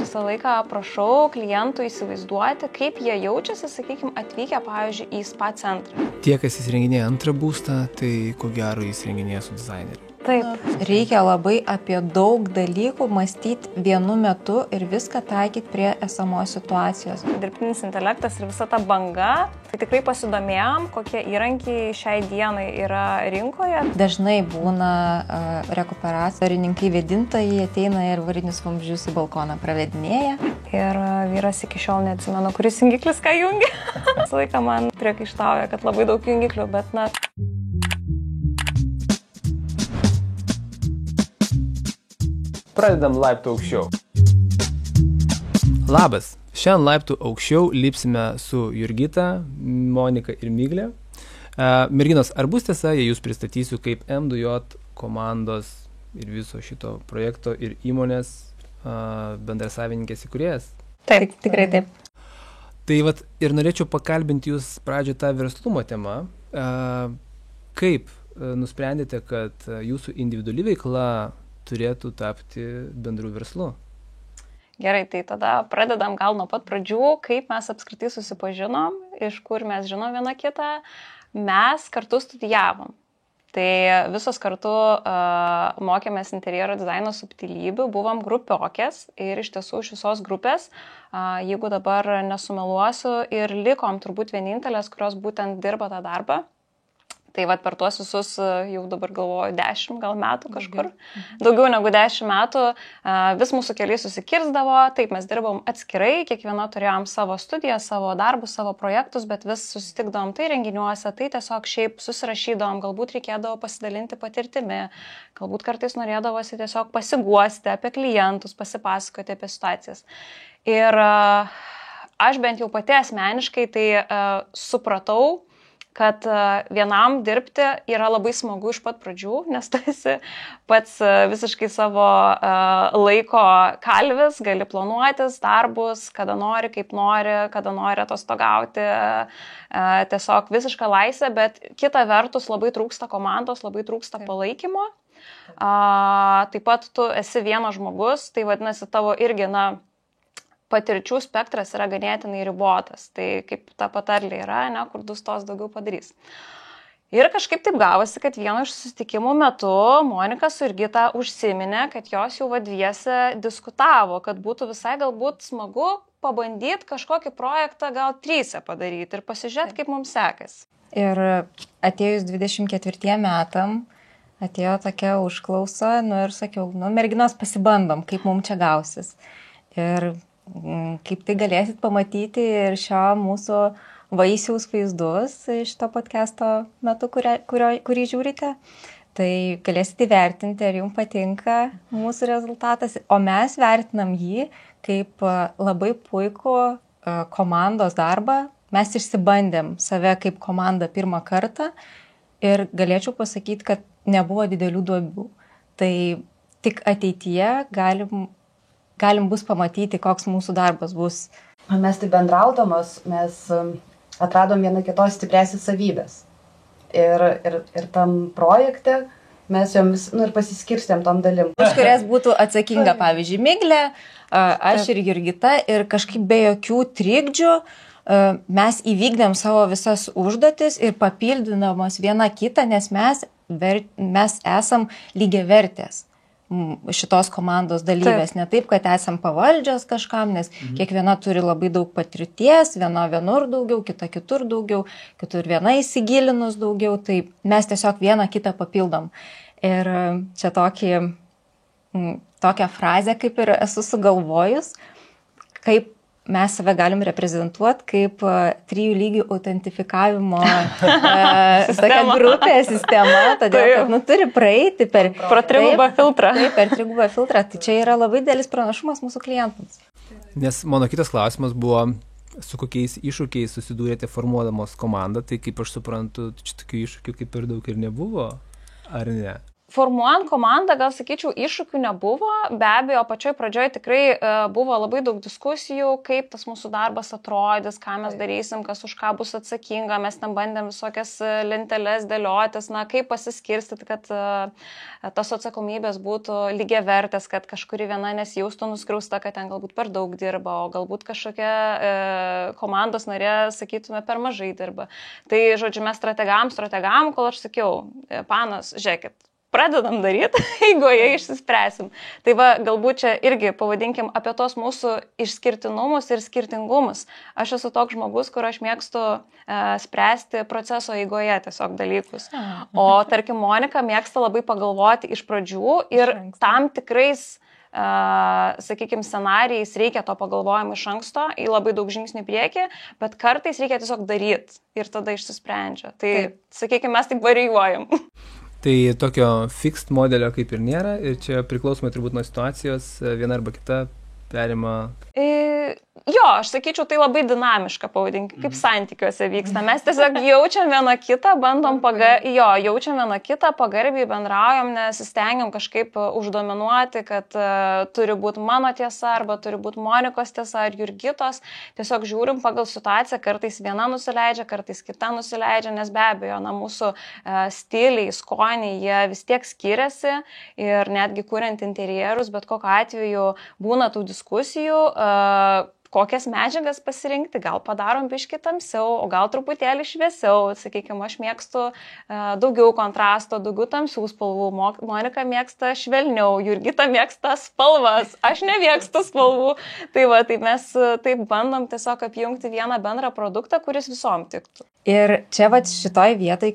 visą laiką prašau klientų įsivaizduoti, kaip jie jaučiasi, sakykime, atvykę, pavyzdžiui, į spa centrą. Tie, kas įsirenginėja antrą būstą, tai ko gero įsirenginėja su dizaineriu. Taip. Reikia labai apie daug dalykų mąstyti vienu metu ir viską taikyti prie esamos situacijos. Dirbtinis intelektas ir visa ta banga, tai tikrai pasidomėjom, kokie įrankiai šiai dienai yra rinkoje. Dažnai būna rekuperatorininkai vėdintojai ateina ir varinius vamzdžius į balkoną pravedinėja. Ir vyras iki šiol neatsimenu, kuris jungiklis ką jungia. Visą laiką man priekaištauja, kad labai daug jungiklių, bet na... Pradedam laiptų aukščiau. Labas. Šiandien laiptų aukščiau lipsime su Jurgita, Monika ir Miglė. Merginos, ar bus tiesa, jei jūs pristatysiu kaip M2J komandos ir viso šito projekto ir įmonės bendrasavininkės įkūrėjas? Taip, tikrai taip. Tai vat ir norėčiau pakalbinti jūs pradžioje tą verslumo temą. Kaip nusprendėte, kad jūsų individuali veikla turėtų tapti bendrų verslu? Gerai, tai tada pradedam gal nuo pat pradžių, kaip mes apskritai susipažinom, iš kur mes žinom vieną kitą. Mes kartu studijavom. Tai visos kartu mokėmės interjero dizaino subtilybių, buvom grupiokės ir iš tiesų iš visos grupės, jeigu dabar nesumeluosiu, ir likom turbūt vienintelės, kurios būtent dirba tą darbą. Tai vat per tuos visus, jau dabar galvoju, 10 gal metų kažkur, daugiau negu 10 metų, vis mūsų keliai susikirzdavo, taip mes dirbom atskirai, kiekviena turėjom savo studiją, savo darbus, savo projektus, bet vis susitikdavom tai renginiuose, tai tiesiog šiaip susirašydavom, galbūt reikėdavo pasidalinti patirtimi, galbūt kartais norėdavosi tiesiog pasiguosti apie klientus, pasipasakoti apie situacijas. Ir aš bent jau pati asmeniškai tai supratau, kad vienam dirbti yra labai smagu iš pat pradžių, nes tu esi pats visiškai savo laiko kalvis, gali planuotis darbus, kada nori, kaip nori, kada nori atostogauti, tiesiog visišką laisvę, bet kita vertus labai trūksta komandos, labai trūksta palaikymo. Taip pat tu esi vienas žmogus, tai vadinasi tavo irgi, patirčių spektras yra ganėtinai ribotas. Tai kaip ta patarlė yra, kur du stos daugiau padarys. Ir kažkaip taip gavosi, kad vieno iš susitikimų metu Monika su Jurgita užsiminė, kad jos jau dviese diskutavo, kad būtų visai galbūt smagu pabandyti kažkokį projektą gal 3 padaryti ir pasižiūrėti, kaip mums sekasi. Ir atėjus 24 metam atėjo tokia užklausa, ir sakiau, merginos pasibandom, kaip mums čia gausis. Ir kaip tai galėsit pamatyti ir šio mūsų vaisiaus vaizdus šito podcast'o metu, kurį žiūrite. Tai galėsit įvertinti, ar jums patinka mūsų rezultatas. O mes vertinam jį kaip labai puikų komandos darbą. Mes išsibandėm save kaip komanda pirmą kartą ir galėčiau pasakyti, kad nebuvo didelių duobių. Tai tik ateityje galim bus pamatyti, koks mūsų darbas bus. Mes tai bendraudamos, mes atradom vieną kitos stipriausias savybės. Ir tam projekte mes jomis ir pasiskirstėm tom dalim. Už kurias būtų atsakinga, pavyzdžiui, Miglė, aš ir Jurgita, ir kažkaip be jokių trikdžių mes įvykdėm savo visas užduotis ir papildinamos viena kitą, nes mes esam lygiavertės šitos komandos dalyvės. Ne taip, kad esam pavaldžios kažkam, nes kiekviena turi labai daug patirties, viena vienur daugiau, kita kitur daugiau, kitur viena įsigilinus daugiau, tai mes tiesiog vieną kitą papildom. Ir čia tokią frazę kaip ir esu sugalvojus, kaip mes save galim reprezentuoti kaip 3 lygių autentifikavimo tokia grupė, sistema, todėl, kad turi praeiti per trigubą filtrą. Taip, per trigubą filtrą. Tai čia yra labai didelis pranašumas mūsų klientams. Nes mano kitas klausimas buvo, su kokiais iššūkiais susidūrėte formuodamos komandą, tai kaip aš suprantu, čia tokių iššūkių kaip ir daug ir nebuvo, ar ne? Formuojant komandą, gal sakyčiau, iššūkių nebuvo, be abejo, pačioj pradžioj tikrai buvo labai daug diskusijų, kaip tas mūsų darbas atrodys, ką mes darysim, kas už ką bus atsakinga, mes ten bandėm visokias lenteles dėliotis, kaip pasiskirstyti, kad tos atsakomybės būtų lygiavertės, kad kažkuri viena nesijaustų nuskriausta, kad ten galbūt per daug dirba, o galbūt kažkokia komandos narė, sakytume, per mažai dirba. Tai, žodžiu, mes strategavom, kol aš sakiau, panas, žiūrėkit, pradedam daryti, eigoje išsispręsim. Tai va, galbūt čia irgi pavadinkim apie tos mūsų išskirtinumus ir skirtingumus. Aš esu toks žmogus, kur aš mėgstu spręsti proceso eigoje tiesiog dalykus. O tarkim, Monika mėgsta labai pagalvoti iš pradžių ir tam tikrais sakykime, scenarijais reikia to pagalvojimo iš anksto, į labai daug žingsnių priekį, bet kartais reikia tiesiog daryti ir tada išsisprendžia. Tai, sakykime, mes taip varijuojam. Tai tokio fixed modelio kaip ir nėra ir čia priklausomai turbūt nuo situacijos viena arba kita perima. Jo, aš sakyčiau, tai labai dinamiška, pavadinkim, kaip santykiuose vyksta. Mes tiesiog jaučiam vieną kitą, jaučiam vieną kitą, pagarbiai bendraujam, nesistengiam kažkaip uždominuoti, kad turi būti mano tiesa, arba turi būti Monikos tiesa, ar Jurgitos. Tiesiog žiūrim pagal situaciją, kartais viena nusileidžia, kartais kita nusileidžia, nes be abejo, mūsų stiliai, skoniai, jie vis tiek skiriasi ir netgi kuriant interjerus, bet kokiu atveju būna tų diskusijų, kokias medžiagas pasirinkti, gal padarom biškį tamsiau, o gal truputėlį šviesiau, sakykime, aš mėgstu daugiau kontrasto, daugiau tamsių spalvų, Monika mėgsta švelniau, Jurgita mėgsta spalvas, aš nemėgstu spalvų, tai mes taip bandom tiesiog apjungti vieną bendrą produktą, kuris visom tiktų. Ir čia šitoj vietai,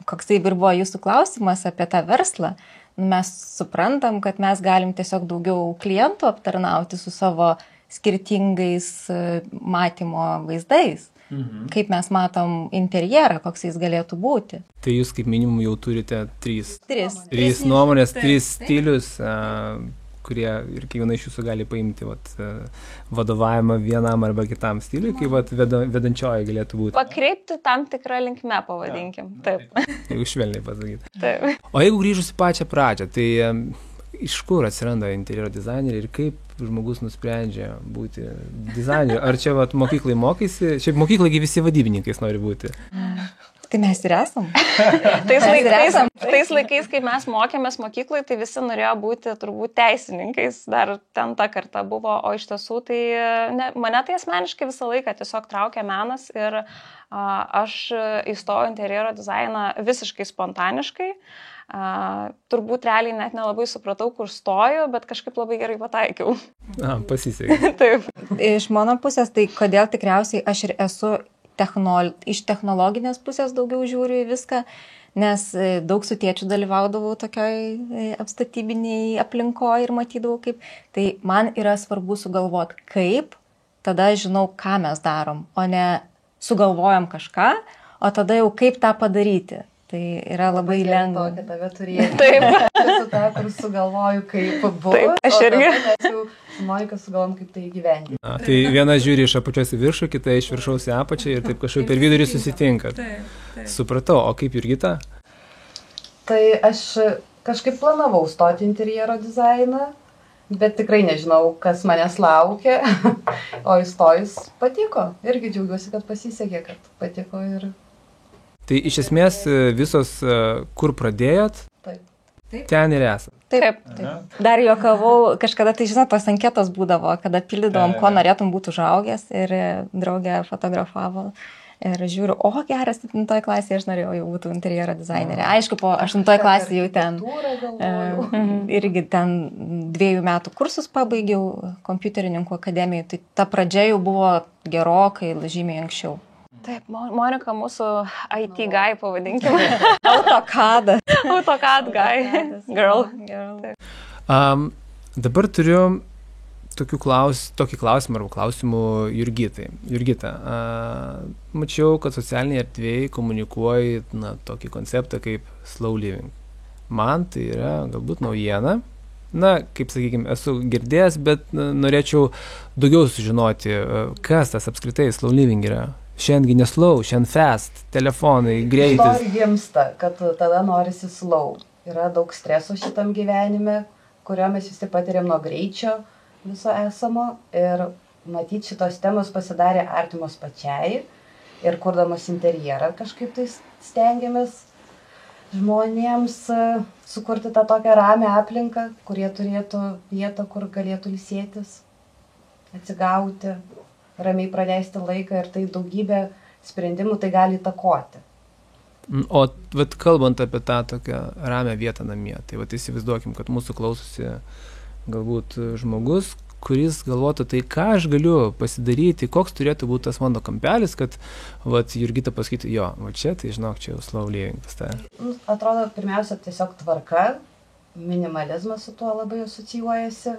koks tai ir buvo jūsų klausimas apie tą verslą, mes suprantam, kad mes galim tiesiog daugiau klientų aptarnauti su savo skirtingais matymo vaizdais. Kaip mes matom interjerą, koks jis galėtų būti. Tai jūs kaip minimum jau turite trys nuomonės, trys stilius, kurie ir kiekviena iš jūsų gali paimti vadovavimą vienam arba kitam stiliui, kaip vedančioji galėtų būti. Pakreipti tam tikrą linkme, pavadinkim. Taip. Jeigu švelniai pasakyti. Taip. O jeigu grįžus į pačią pradžią, tai iš kur atsiranda interjero dizaineriai ir kaip žmogus nusprendžia būti dizaineriu? Ar čia mokyklai mokaisi? Šiaip mokyklai visi vadybininkais nori būti. Tai mes ir esam. Tais laikais, kai mes mokėmės mokyklai, tai visi norėjo būti turbūt teisininkais. Dar ten ta karta buvo, o iš tiesų tai mane tai asmeniškai visą laiką tiesiog traukė menas ir aš įstojau interjero dizainą visiškai spontaniškai. Turbūt realiai net nelabai supratau, kur stoju, bet kažkaip labai gerai pataikiau. Pasisekė. Taip. Iš mano pusės, tai kodėl tikriausiai aš ir esu iš technologinės pusės daugiau žiūriu į viską, nes daug su tėčiu dalyvaudavau tokioj apstatybiniai aplinkoje ir matydavau kaip. Tai man yra svarbu sugalvoti kaip, tada žinau, ką mes darom, o ne sugalvojam kažką, o tada jau kaip tą padaryti. Tai yra labai lengva. Tokia tave turėti. Taip. Aš esu ta, kur sugalvoju, kaip buvo. Taip, aš irgi. Mes jau su Monika sugalvom, kaip tai įgyvendinti. Tai viena žiūri iš apačios į viršų, kita iš viršaus į apačią ir taip kažkaip per vidurį susitinkat. Taip. Supratau, o kaip Jurgita? Tai aš kažkaip planavau stoti interjero dizainą, bet tikrai nežinau, kas manęs laukia. O įstojus patiko. Irgi džiaugiuosi, kad pasisekė, kad patiko ir... Tai iš esmės visos, kur pradėjot, ten ir esat. Taip. Dar juokavau, kažkada tai žinot, tos anketos būdavo, kada pildydavom, ko norėtum būti užaugęs ir draugė fotografavo. Ir žiūriu, geras, 7 klasėje aš norėjau jau būti interjero dizainerė. Aišku, po 8 klasėje jau ten irgi ten 2 metų kursus pabaigiau kompiuterininkų akademijai. Tai ta pradžia jau buvo gerokai, žymiai anksčiau. Taip, Monika mūsų IT guy, pavadinkime. AutoCAD guy. Girl. Dabar turiu tokį klausimą arba klausimų Jurgitai. Jurgita, mačiau, kad socialiniai erdvėjai komunikuoji tokį konceptą kaip slow living. Man tai yra galbūt naujiena. Kaip sakykime, esu girdėjęs, bet norėčiau daugiau sužinoti, kas tas apskritai slow living yra. Šiandien ne slow, šiandien fast, telefonai, greitis. Iš to ir gimsta, kad tada norisi slow. yra daug streso šitam gyvenime, kurio mes visi patiriam nuo greičio viso esamo. Ir matyti šitos temos pasidarė artimos pačiai. Ir kurdamos interjerą kažkaip tai stengiamės žmonėms sukurti tą tokią ramią aplinką, kurie turėtų vietą, kur galėtų ilsėtis, atsigauti, ramiai praleisti laiką, ir tai daugybė sprendimų tai gali įtakoti. O vat, kalbant apie tą tokią ramią vietą namie, tai vat, įsivaizduokim, kad mūsų klausosi galbūt žmogus, kuris galvotų, tai ką aš galiu pasidaryti, koks turėtų būti tas mano kampelis, kad vat, Jurgita pasakytų, jo, va čia, tai žinok, čia jau slow living pas tave. Atrodo, pirmiausia, tiesiog tvarka, minimalizmas su tuo labai asocijuojasi,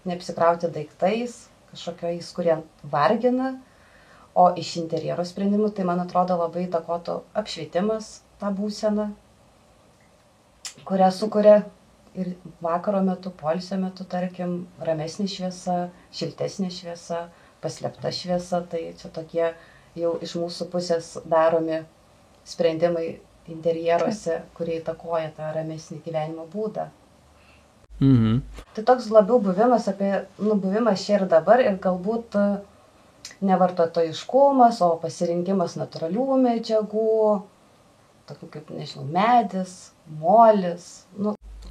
neapsikrauti daiktais, kažkokiais, kurie vargina, o iš interjero sprendimų, tai man atrodo labai įtakotų apšvietimas tą būseną, kurią sukuria ir vakaro metu, poilsio metu, tarkim, ramesnė šviesa, šiltesnė šviesa, paslėpta šviesa, tai čia tokie jau iš mūsų pusės daromi sprendimai interjeruose, kurie įtakoja tą ramesnį gyvenimo būdą. Mhm. Tai toks labiau buvimas buvimas čia ir dabar, ir galbūt nevartotojiškumas, o pasirinkimas natūralių medžiagų, tokių kaip, nežinau, medis, molis,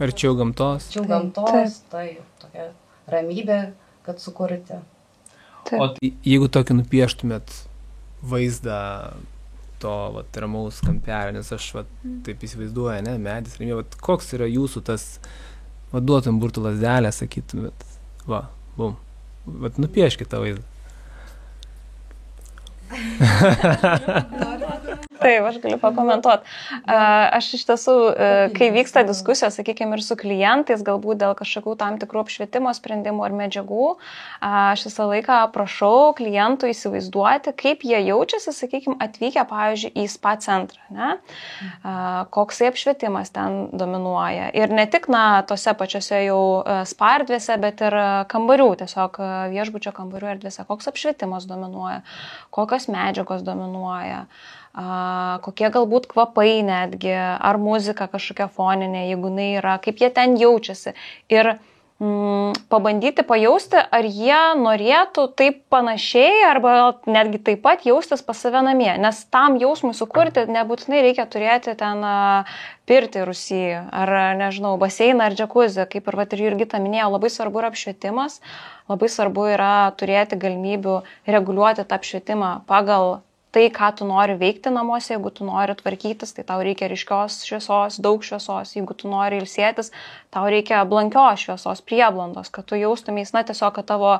Arčiau gamtos. Arčiau gamtos, tai tokia ramybė, kad sukurti. O jeigu tokį nupieštumėt vaizdą to vat, ramaus kampelio, nes aš vat, taip įsivaizduoju, ne, medis, ramybė, vat, koks yra jūsų tas, vat, duotum burtų lazdelę, sakytumėt, va, bum, vat, nupieškit tą vaizdą. Taip, aš galiu pakomentuoti. Aš iš tiesų, kai vyksta diskusijos, sakykime, ir su klientais, galbūt dėl kažkokių tam tikrų apšvietimo sprendimų ar medžiagų, aš visą laiką prašau klientų įsivaizduoti, kaip jie jaučiasi, sakykime, atvykę, pavyzdžiui, į spa centrą. Ne? Koksai apšvietimas ten dominuoja. Ir ne tik, tose pačiose jau spa erdvėse, bet ir kambarių, tiesiog viešbučio kambarių erdvėse, koks apšvietimas dominuoja, kokios medžiagos dominuoja. Kokie galbūt kvapai netgi, ar muzika kažkokia foninė, jeigu jinai yra, kaip jie ten jaučiasi. Ir pabandyti pajausti, ar jie norėtų taip panašiai, arba netgi taip pat jaustis pas save namie. Nes tam jausmui sukurti nebūtinai reikia turėti ten pirtį rūsį, ar, nežinau, baseiną ar džakuzį. Kaip ir Jurgita minėjo, labai svarbu yra apšvietimas, labai svarbu yra turėti galimybių reguliuoti tą apšvietimą pagal tai, ką tu nori veikti namuose. Jeigu tu nori tvarkytis, tai tau reikia ryškios šviesos, daug šviesos. Jeigu tu nori ilsėtis, tau reikia blankios šviesos, prieblandos, kad tu jaustumės, tiesiog, kad tavo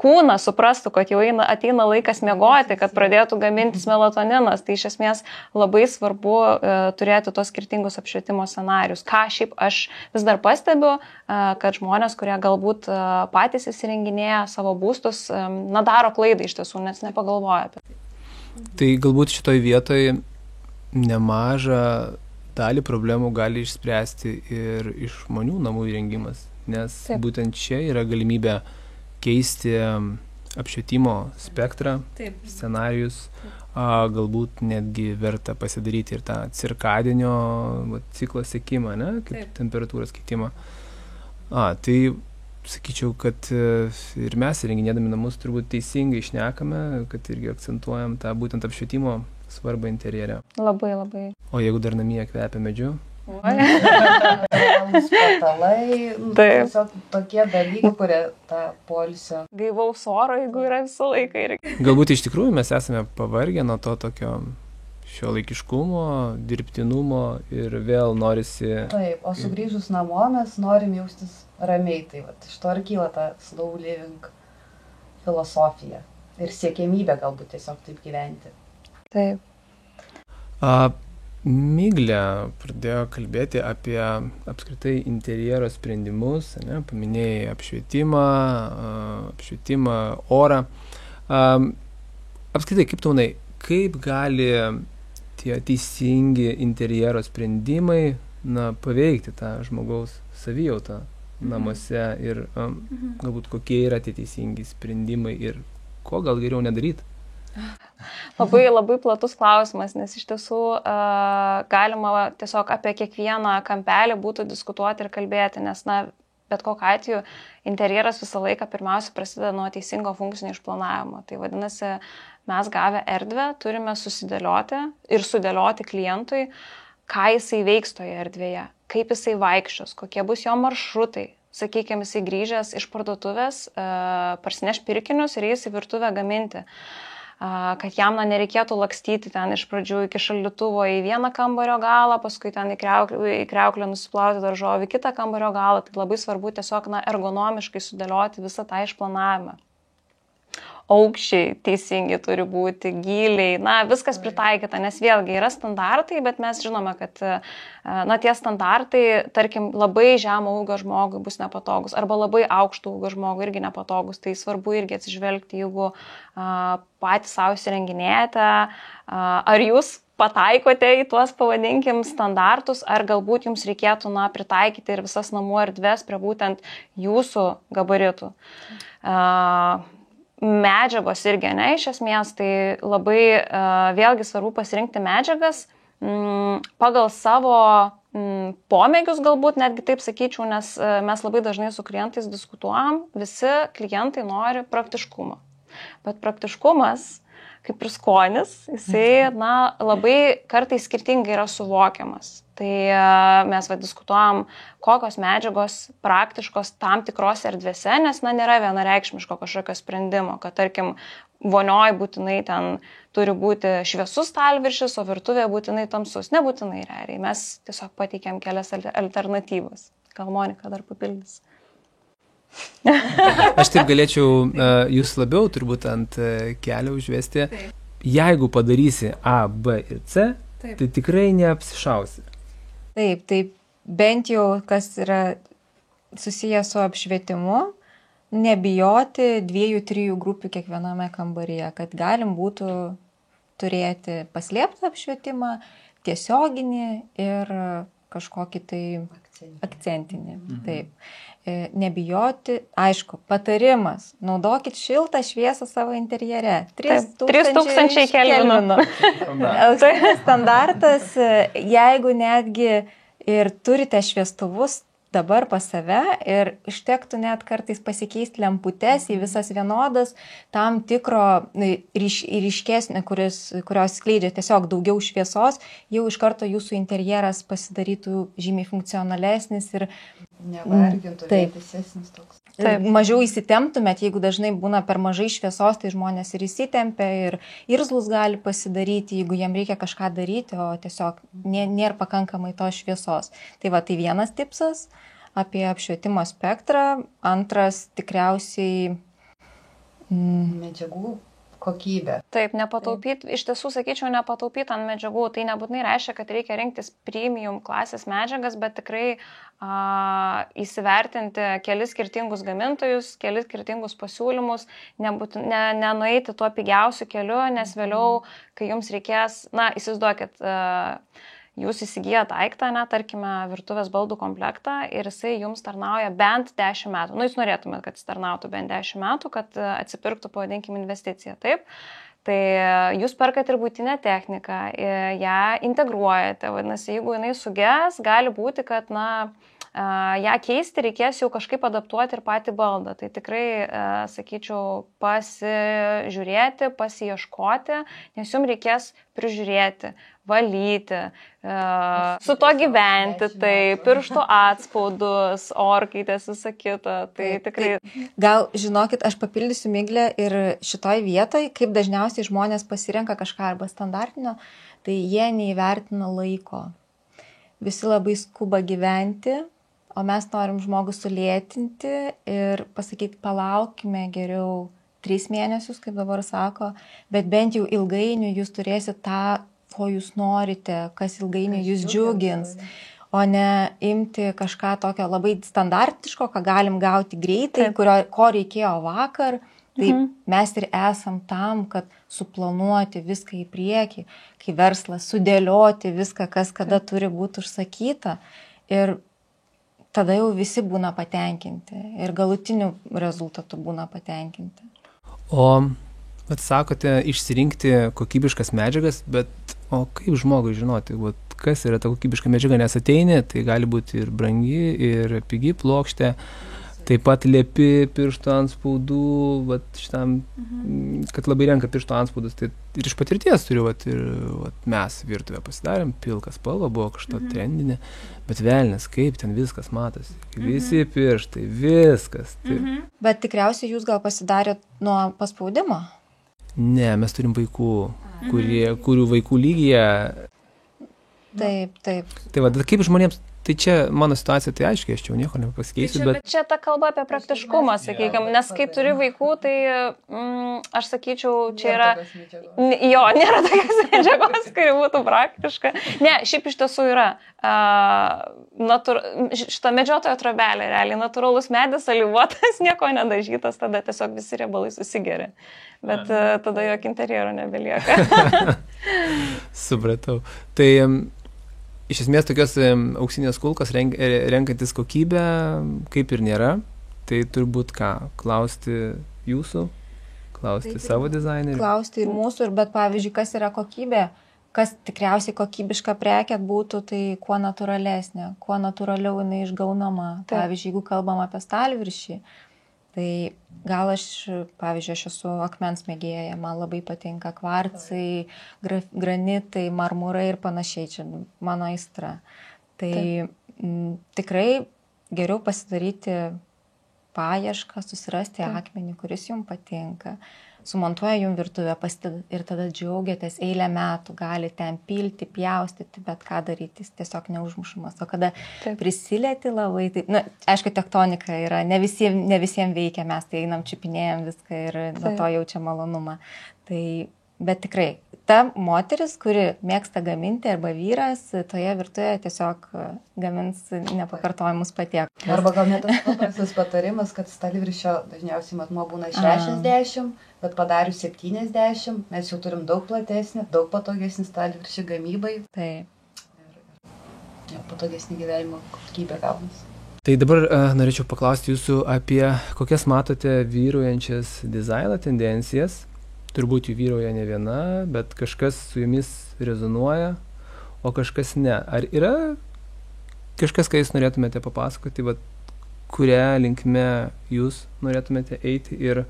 kūnas suprastų, kad jau ateina laikas miegoti, kad pradėtų gamintis melatoninas. Tai iš esmės labai svarbu turėti tos skirtingus apšvietimo scenarius. Ką šiaip aš vis dar pastebiu, kad žmonės, kurie galbūt patys įsirenginėja savo būstus, daro klaidą iš tiesų, nes nepagalvoja apie tai. Tai galbūt šitoj vietoj nemažą dalį problemų gali išspręsti ir išmanių namų įrengimas, nes būtent čia yra galimybė keisti apšvietimo spektrą, scenarijus, galbūt netgi verta pasidaryti ir tą cirkadinio ciklo sekimą, ne, kaip temperatūros keitimą. Tai sakyčiau, kad ir mes įrenginėdami namus turbūt teisingai šnekame, kad irgi akcentuojam tą būtent apšvietimo svarbą interjere. Labai, labai. O jeigu dar namie kvepia medžiu? Patalai, tiesiog tokie dalykai, kurie tą poilsio. Gaivaus oro, jeigu yra visą laiką. Galbūt iš tikrųjų mes esame pavargę nuo to tokio šiuolaikiškumo, dirbtinumo ir vėl norisi... Taip, o sugrįžus namo mes norim jaustis ramiai, tai iš to ir kyla ta slow living filosofija ir siekiamybė galbūt tiesiog taip gyventi. Taip. Miglė pradėjo kalbėti apie apskritai interjero sprendimus, ne? Paminėjai apšvietimą, orą. Apskritai, kaip tu manai, kaip gali tie teisingi interjero sprendimai paveikti tą žmogaus savijautą namuose ir galbūt kokie yra tie teisingi sprendimai ir ko gal geriau nedaryti? Labai platus klausimas, nes iš tiesų galima tiesiog apie kiekvieną kampelį būtų diskutuoti ir kalbėti, nes, bet kokiu atveju interjeras visą laiką pirmiausia prasideda nuo teisingo funkcinio išplanavimo. Tai vadinasi, mes gavę erdvę turime susidėlioti ir sudėlioti klientui, ką jisai veiks toje erdvėje, kaip jisai vaikščios, kokie bus jo maršrutai. Sakykime, jisai grįžęs iš parduotuvės, parsineš pirkinius ir jis į virtuvę gaminti. Kad jam nereikėtų lakstyti ten iš pradžių iki šaldytuvo į vieną kambario galą, paskui ten į kriauklę nusiplauti daržovį į kitą kambario galą. Tai labai svarbu tiesiog ergonomiškai sudėlioti visą tą išplanavimą. Aukščiai teisingi turi būti, gyliai, viskas pritaikyta, nes vėlgi yra standartai, bet mes žinome, kad tie standartai, tarkim, labai žemo ūgio žmogui bus nepatogus, arba labai aukšto ūgio žmogui irgi nepatogus, tai svarbu irgi atsižvelgti, jeigu patys savo įsirenginėjate, ar jūs pataikote į tuos, pavadinkim, standartus, ar galbūt jums reikėtų pritaikyti ir visas namų erdves prie būtent jūsų gabaritų. Medžiagos irgi, iš esmės, tai labai vėlgi svarbu pasirinkti medžiagas pagal savo pomėgius, galbūt netgi taip sakyčiau, nes mes labai dažnai su klientais diskutuojam, visi klientai nori praktiškumo. Bet praktiškumas, kaip ir skonis, jisai labai kartais skirtingai yra suvokiamas. Tai mes diskutuojam, kokios medžiagos praktiškos tam tikros erdvėse, nes nėra vienareikšmiško kažkokio sprendimo, kad tarkim vonioj būtinai ten turi būti šviesus stalviršis, o virtuvėje būtinai tamsus. Nebūtinai realiai. Mes tiesiog pateikėm kelias alternatyvas. Gal Monika dar papildys. Aš taip galėčiau jūs labiau turbūt ant kelio užvesti. Jeigu padarysi A, B ir C, tai tikrai neapsišausi. Taip, bent jau kas yra susijęs su apšvietimu, nebijoti 2-3 grupių kiekviename kambaryje, kad galim būtų turėti paslėptą apšvietimą, tiesioginį ir kažkokį tai akcentinį. Taip. Nebijoti, aišku, patarimas, naudokit šiltą šviesą savo interjere. 3000 kelvinų. Standartas, jeigu netgi ir turite šviestuvus dabar pas save ir užtektų net kartais pasikeisti lemputes į visas vienodas, tam tikro ryškesnio, kurios skleidžia tiesiog daugiau šviesos, jau iš karto jūsų interjeras pasidarytų žymiai funkcionalesnis ir nevargintų, vientisesnis toks. Mažiau įsitemptumėt, jeigu dažnai būna per mažai šviesos, tai žmonės ir įsitempia ir irzlus gali pasidaryti, jeigu jiem reikia kažką daryti, o tiesiog nėra pakankamai tos šviesos. Tai tai vienas tipsas apie apšvietimo spektrą, antras tikriausiai medžiagų kokybė. Taip, nepataupyti, iš tiesų sakyčiau, nepataupyti ant medžiagų, tai nebūtinai reiškia, kad reikia rinktis premium klasės medžiagas, bet tikrai įsivertinti kelis skirtingus gamintojus, kelis skirtingus pasiūlymus, nenueiti tuo pigiausiu keliu, nes vėliau, kai jums reikės, įsivaizduokit, jūs įsigiję daiktą, tarkime, virtuvės baldų komplektą ir jisai jums tarnauja bent 10 metų. Jūs norėtumėt, kad jis tarnautų bent 10 metų, kad atsipirktų, pavadinkim, investiciją, taip? Tai jūs perkat ir būtinę techniką, ją integruojate, vadinasi, jeigu jinai suges, gali būti, kad, ją keisti reikės jau kažkaip adaptuoti ir patį baldą. Tai tikrai, sakyčiau, pasižiūrėti, pasiieškoti, nes jums reikės prižiūrėti, valyti, su to gyventi, tai pirštų atspaudus, orkaitės, visą kitą. Tai tikrai. Gal, žinokit, aš papildysiu Miglę ir šitoj vietoj, kaip dažniausiai žmonės pasirenka kažką arba standartinio, tai jie neįvertina laiko. Visi labai skuba gyventi, o mes norim žmogų sulėtinti ir pasakyti, palaukime geriau 3 mėnesius, kaip dabar sako, bet bent jau ilgainiui jūs turėsit tą, ko jūs norite, kas ilgainiui jūs džiugins, o ne imti kažką tokio labai standartiško, ką galim gauti greitai, ko reikėjo vakar. Tai mes ir esam tam, kad suplanuoti viską į priekį, kai verslas sudėlioti viską, kas kada turi būti užsakyta. Ir tada jau visi būna patenkinti ir galutiniu rezultatu būna patenkinti. O Atsakote išsirinkti kokybiškas medžiagas, bet o kaip žmogui žinoti, kas yra ta kokybiška medžiaga, nes ateini, tai gali būti ir brangi, ir pigi plokštė, taip pat liepi piršto anspaudų, šitam, kad labai renka piršto anspaudus, tai ir iš patirties turiu, ir mes virtuvę pasidarėm, pilką spalvą, buvo kažto trendinė, bet velnės, kaip ten viskas matosi, visi pirštai, viskas. Tai... Bet tikriausiai jūs gal pasidarėt nuo paspaudimo? Ne, mes turim vaikų, kurių vaikų lygyje. Taip. Tai kaip žmonėms, tai čia mano situacija, tai aiškiai, aš čia jau nieko nepasikeisiu, bet... Čia ta kalba apie praktiškumą, sakykime, nes kai turi vaikų, tai aš sakyčiau, čia yra... Nėra tokios medžiagos, kuri būtų praktiška. Ne, šiaip iš tiesų yra. Šita medžiotojo trobelė, realiai natūralus medis, alyvuotas, nieko nedažytas, tada tiesiog visi riebalai susigeria. Bet tada jokio interjero nebelieka. Supratau. Tai iš esmės tokios auksinės kulkos renkantis kokybę kaip ir nėra. Tai turbūt klausti jūsų, klausti savo dizainerių. Klausti ir mūsų, bet pavyzdžiui, kas yra kokybė, kas tikriausiai kokybiška prekė būtų, tai kuo natūralesnė, kuo natūraliau jinai išgaunama. Pavyzdžiui, jeigu kalbam apie stalviršį, tai gal aš esu akmens mėgėja, man labai patinka kvarcai, granitai, marmurai ir panašiai, čia mano aistra. Tai tikrai geriau pasidaryti paiešką, susirasti akmenį, kuris jums patinka. Sumontuoja jums virtuvę ir tada džiaugiatės, eilę metų gali ten pilti, pjaustyti, bet ką daryti, jis tiesiog neužmušamas. O kada prisilieti labai, tai, aišku, tektonika yra, ne visiems veikia, mes tai einam, čiupinėjam viską ir nuo to jaučia malonumą. Tai, bet tikrai, ta moteris, kuri mėgsta gaminti, arba vyras, toje virtuvėje tiesiog gamins nepakartojimus patiekalus. Arba gal net tas paprastas patarimas, kad stalviršio dažniausiai matmuo būna 60, bet padarius 70, mes jau turim daug platesnį, daug patogesnį stalviršį gamybai. Taip. Ir patogesnį gyvenimo kokybę gaunasi. Tai dabar norėčiau paklausti jūsų apie kokias matote vyraujančias dizaino tendencijas. Turbūt jų vyrauja ne viena, bet kažkas su jumis rezonuoja, o kažkas ne. Ar yra kažkas, ką jūs norėtumėte papasakoti, kurią linkme jūs norėtumėte eiti ir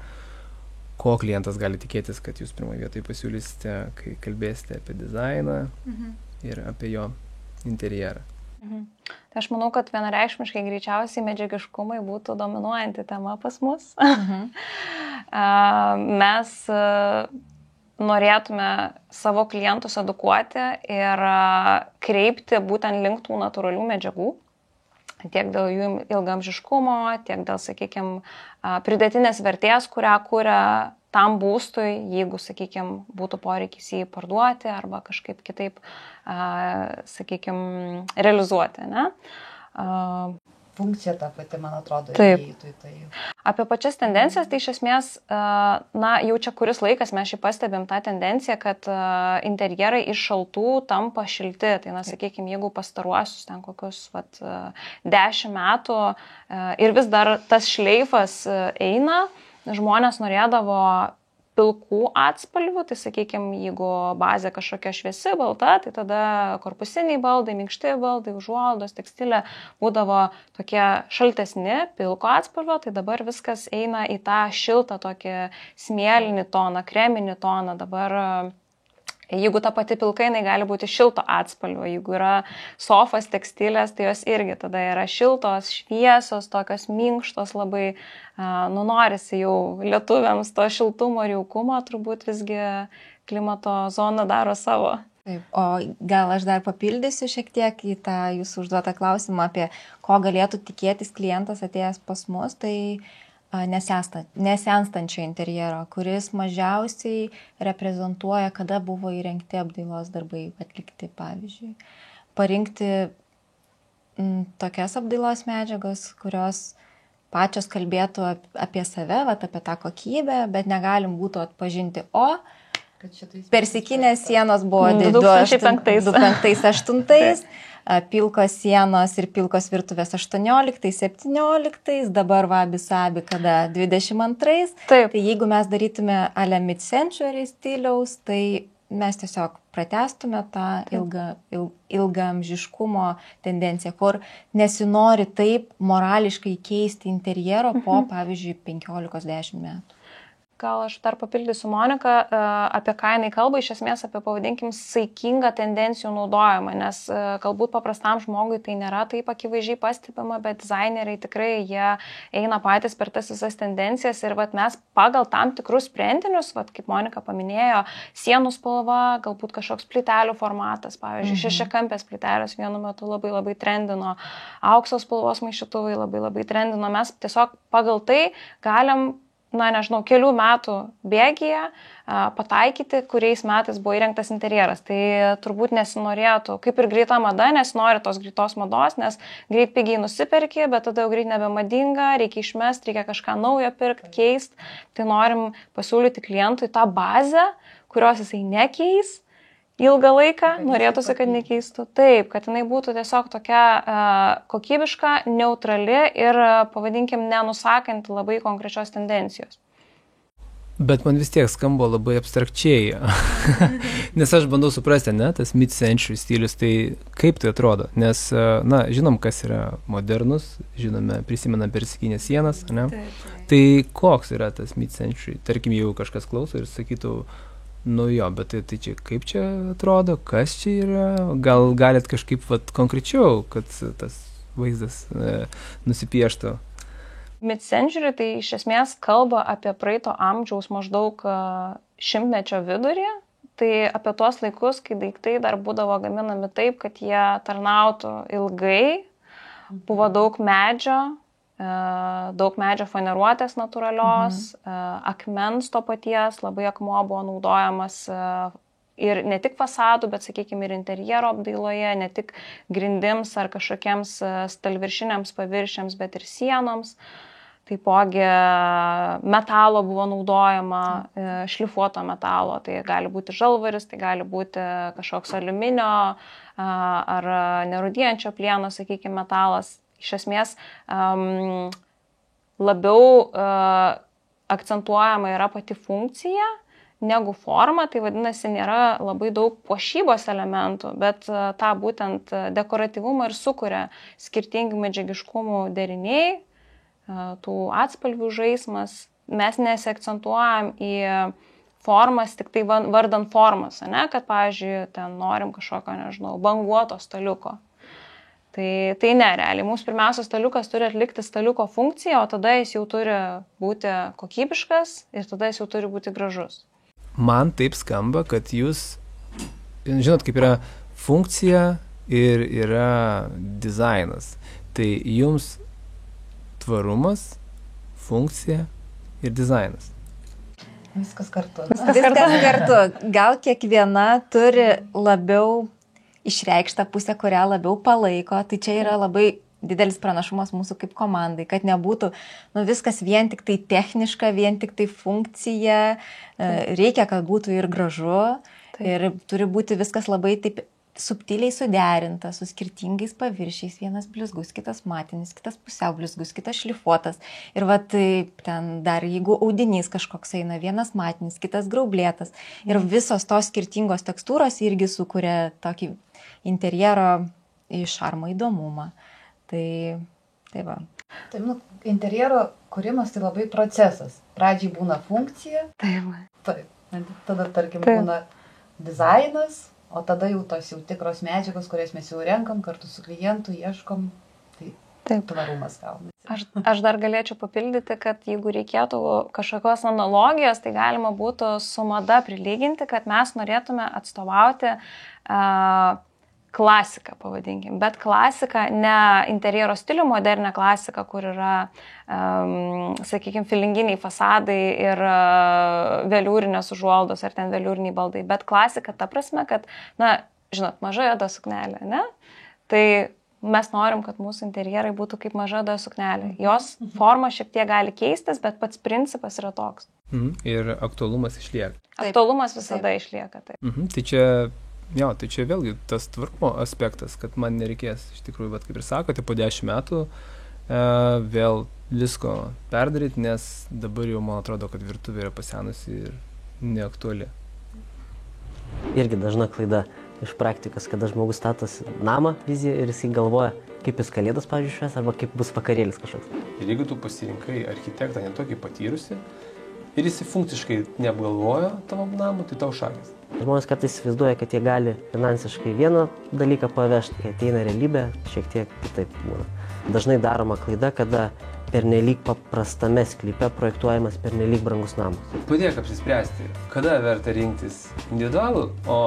ko klientas gali tikėtis, kad jūs pirmoje vietoje pasiūlysite, kai kalbėsite apie dizainą ir apie jo interjerą? Tai aš manau, kad vienareikšmiškai greičiausiai medžiagiškumai būtų dominuojanti tema pas mus. Mes norėtume savo klientus edukuoti ir kreipti būtent link tų natūralių medžiagų, tiek dėl jų ilgamžiškumo, tiek dėl, sakykime, pridėtinės vertės, kurią kuria tam būstui, jeigu, sakykime, būtų poreikis jį parduoti arba kažkaip kitaip, sakykime, realizuoti, ne? Funkcija ta pati, man atrodo, įeitų į tai. Apie pačias tendencijas, tai iš esmės, jau čia kuris laikas mes šį pastebėm tą tendenciją, kad interjerai iš šaltų tampa šilti. Tai, sakykime, jeigu pastaruosius ten kokius 10 metų ir vis dar tas šleifas eina, žmonės norėdavo pilkų atspalvių, tai sakykime, jeigu bazė kažkokia šviesi, balta, tai tada korpusiniai baldai, minkšti baldai, užuolaidos, tekstilė būdavo tokie šaltesni, pilko atspalvio, tai dabar viskas eina į tą šiltą tokį smėlinį toną, kreminį toną. Dabar jeigu ta pati pilka, jinai gali būti šilto atspalvio, jeigu yra sofas, tekstilės, tai jos irgi tada yra šiltos, šviesos, tokios minkštos, labai norisi jau lietuviams to šiltumo ir jaukumo, turbūt visgi klimato zona daro savo. Taip, o gal aš dar papildysiu šiek tiek į tą jūsų užduotą klausimą apie ko galėtų tikėtis klientas atėjęs pas mus, tai nesenstančio interjero, kuris mažiausiai reprezentuoja, kada buvo įrengti apdailos darbai atlikti, pavyzdžiui. Parinkti tokias apdailos medžiagas, kurios pačios kalbėtų apie save, apie tą kokybę, bet negalim būtų atpažinti, persikinės sienos buvo 2005-2008, pilkos sienos ir pilkos virtuvės 18-17, dabar Wabi-Sabi kada 22. Taip. Tai jeigu mes darytume ale mid-century stiliaus, tai mes tiesiog pratestume tą ilgaamžiškumo tendenciją, kur nesinori taip morališkai keisti interjero po, pavyzdžiui, 15-10 metų. Gal aš dar papildysiu Moniką, apie ką jinai kalba, iš esmės apie, pavadinkim, saikingą tendencijų naudojimą, nes galbūt paprastam žmogui tai nėra taip akivaizdžiai pastebima, bet dizaineriai tikrai jie eina patys per tas visas tendencijas ir mes pagal tam tikrus sprendinius, kaip Monika paminėjo, sienų spalva, galbūt kažkoks plytelių formatas, pavyzdžiui, šešiakampės plytelės vienu metu labai labai trendino, aukso spalvos maišytuvai labai labai trendino, mes tiesiog pagal tai galim kelių metų bėgyje pataikyti, kuriais metais buvo įrengtas interjeras. Tai turbūt nesinorėtų, kaip ir greita mada, nesinori tos greitos mados, nes greit pigiai nusiperki, bet tada jau greit nebemadinga, reikia išmesti, reikia kažką naujo pirkti, keisti. Tai norim pasiūlyti klientui tą bazę, kurios jisai nekeis ilgą laiką, norėtųsi, kad nekeistų. Taip, kad jinai būtų tiesiog tokia kokybiška, neutrali ir, pavadinkim, nenusakanti labai konkrečios tendencijos. Bet man vis tiek skamba labai abstrakčiai, nes aš bandau suprasti, tas mid-century stilius, tai kaip tai atrodo, nes, žinom, kas yra modernus, žinome, prisimenam persikinės sienas, ne? Tai koks yra tas mid-century? Tarkim, jeigu kažkas klauso ir sakytų, bet tai čia kaip čia atrodo, kas čia yra, gal galit kažkaip konkrečiau, kad tas vaizdas nusipieštų. Mid-century tai iš esmės kalba apie praeito amžiaus maždaug 100-mečio vidurį, tai apie tuos laikus, kai daiktai dar būdavo gaminami taip, kad jie tarnautų ilgai, buvo daug medžio faneruotės natūralios, akmens to paties, labai akmuo buvo naudojamas ir ne tik fasadų, bet, sakykime, ir interjero apdailoje, ne tik grindims ar kažkokiems stalviršiniams paviršiams, bet ir sienoms. Taipogi metalo buvo naudojama, šlifuoto metalo, tai gali būti žalvaris, tai gali būti kažkoks aliuminio ar nerūdijančio plieno, sakykime, metalas. Iš esmės labiau akcentuojama yra pati funkcija negu forma, tai vadinasi nėra labai daug puošybos elementų, bet tą būtent dekoratyvumą ir sukuria skirtingų medžiagiškumų deriniai, tų atspalvių žaismas. Mes nesiakcentuojam į formas, tik tai vardan formas, kad, pavyzdžiui, ten norim kažkokio, banguoto staliuko. Tai ne, realiai. Mums pirmiausia staliukas turi atlikti staliuko funkciją, o tada jis jau turi būti kokybiškas ir tada jis jau turi būti gražus. Man taip skamba, kad jūs, žinot, kaip yra funkcija ir yra dizainas. Tai jums tvarumas, funkcija ir dizainas. Viskas kartu. Viskas kartu. Gal kiekviena turi labiau išreikštą pusę, kurią labiau palaiko, tai čia yra labai didelis pranašumas mūsų kaip komandai, kad nebūtų viskas vien tik tai techniška, vien tik tai funkcija, reikia, kad būtų ir gražu, ir turi būti viskas labai taip subtiliai suderinta, su skirtingais paviršiais, vienas blizgus, kitas matinis, kitas pusiau blizgus, kitas šlifuotas. Ir ten dar, jeigu audinys kažkoks eina, vienas matinis, kitas graublėtas. Ir visos tos skirtingos tekstūros irgi sukuria tokį interjero šarmo įdomumą. Tai va. Taip, interjero kūrimas tai labai procesas. Pradžiai būna funkcija. Taip. Tada, tarkim, būna dizainas, o tada jau tos jau tikros medžiagos, kurias mes jau renkam kartu su klientu, ieškom. Tai tvarumas gaunasi. Aš dar galėčiau papildyti, kad jeigu reikėtų kažkokios analogijos, tai galima būtų su mada prilyginti, kad mes norėtume atstovauti klasiką, pavadinkim. Bet klasika, ne interjero stilių modernę klasiką, kur yra, sakykime, filinginiai fasadai ir veliūrinės užuolaidos ar ten veliūriniai baldai, bet klasika ta prasme, kad, žinot, maža juoda suknelė, ne? Tai mes norim, kad mūsų interjerai būtų kaip maža juoda suknelė. Jos forma šiek tiek gali keistis, bet pats principas yra toks. Ir aktualumas išlieka. Aktualumas visada išlieka. Taip. Tai čia Jo, tai čia vėlgi tas tvarumo aspektas, kad man nereikės, iš tikrųjų, bet kaip ir sakote, po 10 metų vėl visko perdaryti, nes dabar jau man atrodo, kad virtuvė yra pasenusi ir neaktuali. Irgi dažna klaida iš praktikos, kada žmogus statos namą, viziją ir jisai galvoja, kaip jis kalėdas, pavyzdžiui, šves, arba kaip bus vakarėlis kažkoks. Ir jeigu tu pasirinkai architektą netokį patyrusi ir jis funkciškai neapgalvojo tavo namų, tai tau šakės. Žmonės kartais įsivaizduoja, kad jie gali finansiškai vieną dalyką pavežti, kai ateina realybė, šiek tiek kitaip būna. Dažnai daroma klaida, kada pernelyg paprastame sklype projektuojamas pernelyg brangus namas. Padėk apsispręsti, kada verta rinktis individualų, o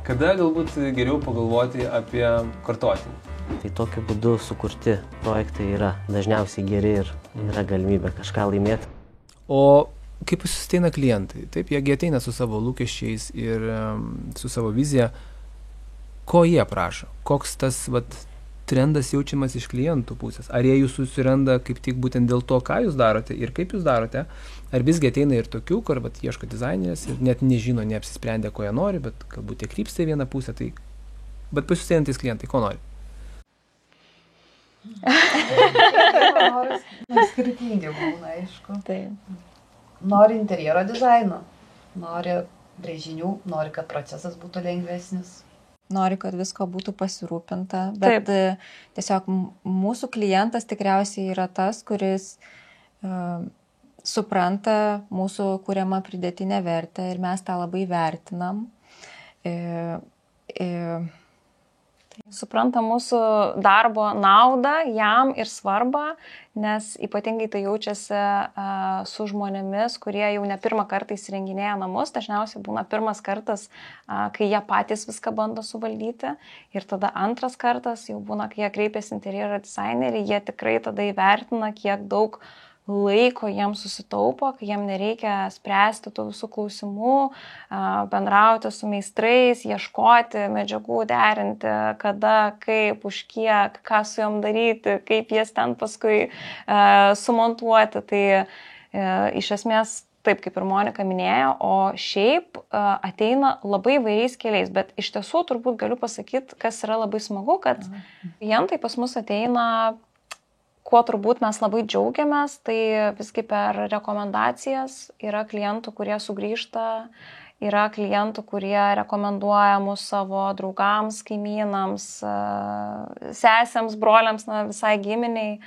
kada galbūt geriau pagalvoti apie kartotinį. Tai tokiu būdu sukurti projektai yra dažniausiai geri ir yra galimybė kažką laimėti. O kaip susiteina klientai? Taip, jie ateina su savo lūkesčiais ir su savo vizija. Ko jie prašo? Koks tas trendas jaučiamas iš klientų pusės? Ar jie jūs susiranda kaip tik būtent dėl to, ką jūs darote ir kaip jūs darote? Ar visgi ateina ir tokių, kur ieško dizainerės ir net nežino, neapsisprendė, ko jie nori, bet galbūt jie krypsta į vieną pusę. Tai... Bet pasisteinantys klientai, ko nori? Skirtingi būna, aišku. Tai. Nori interjero dizaino, nori brėžinių, nori, kad procesas būtų lengvesnis. Nori, kad visko būtų pasirūpinta, bet tiesiog mūsų klientas tikriausiai yra tas, kuris supranta mūsų kuriamą pridėtinę vertę ir mes tą labai vertinam. Supranta mūsų darbo naudą jam ir svarbą, nes ypatingai tai jaučiasi su žmonėmis, kurie jau ne pirmą kartą įsirenginėja namus, dažniausiai būna pirmas kartas, kai jie patys viską bando suvaldyti ir tada antras kartas jau būna, kai jie kreipiasi interjero dizainerį, jie tikrai tada įvertina, kiek daug laiko jiems susitaupo, kai jiem nereikia spręsti tų visų klausimų, bendrauti su meistrais, ieškoti medžiagų, derinti, kada, kaip, už kiek, ką su jom daryti, kaip jas ten paskui sumontuoti. Tai iš esmės taip, kaip ir Monika minėjo, o šiaip ateina labai įvairiais keliais, bet iš tiesų turbūt galiu pasakyti, kas yra labai smagu, kad klientai pas mus ateina, kuo turbūt mes labai džiaugiamės, tai visgi per rekomendacijas yra klientų, kurie sugrįžta, yra klientų, kurie rekomenduoja mus savo draugams, kaimynams, sesėms, broliams, visai giminiai.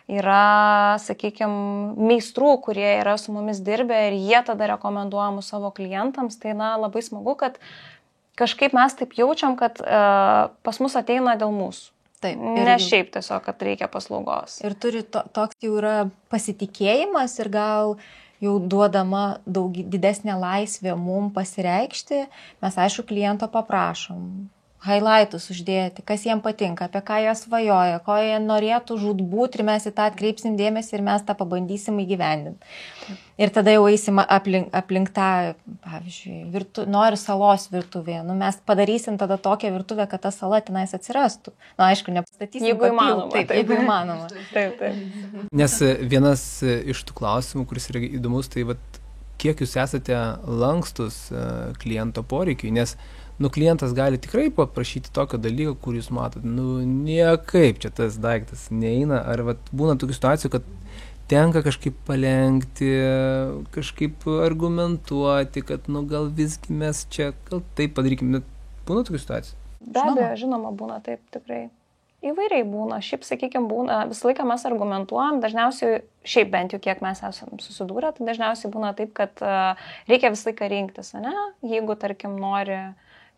Yra, sakykime, meistrų, kurie yra su mumis dirbę ir jie tada rekomenduoja mus savo klientams. Tai labai smagu, kad kažkaip mes taip jaučiam, kad pas mus ateina dėl mūsų. Taip, ne šiaip tiesiog, kad reikia paslaugos. Ir turi toks jau yra pasitikėjimas ir gal jau duodama daug didesnė laisvė mum pasireikšti, mes aišku kliento paprašom. Highlightus uždėti, kas jiem patinka, apie ką jie svajoja, ko jie norėtų žūtbūt ir mes į tą atkreipsim dėmesį ir mes tą pabandysim įgyvendinti. Ir tada jau eisim aplink tą, pavyzdžiui, nori salos virtuvėje. Mes padarysim tada tokią virtuvę, kad ta sala tenais atsirastų. Aišku, nepastatysim. Jeigu įmanoma. Taip, jeigu įmanoma. Taip. Nes vienas iš tų klausimų, kuris yra įdomus, tai kiek jūs esate lankstus kliento poreikiui, nes klientas gali tikrai paprašyti tokio dalyko, kur jūs matot, niekaip čia tas daiktas neina, ar būna tokių situacijų, kad tenka kažkaip palenkti, kažkaip argumentuoti, kad gal visgi mes čia, gal taip padarykim, būna tokių situacijų? Be abejo, žinoma, būna taip tikrai. Įvairiai būna, šiaip, sakykime, būna, visą laiką mes argumentuojam, dažniausiai, šiaip bent jau kiek mes esame susidūrę, tai dažniausiai būna taip, kad reikia visą laiką rinktis, ne? Jeigu, tarkim, nori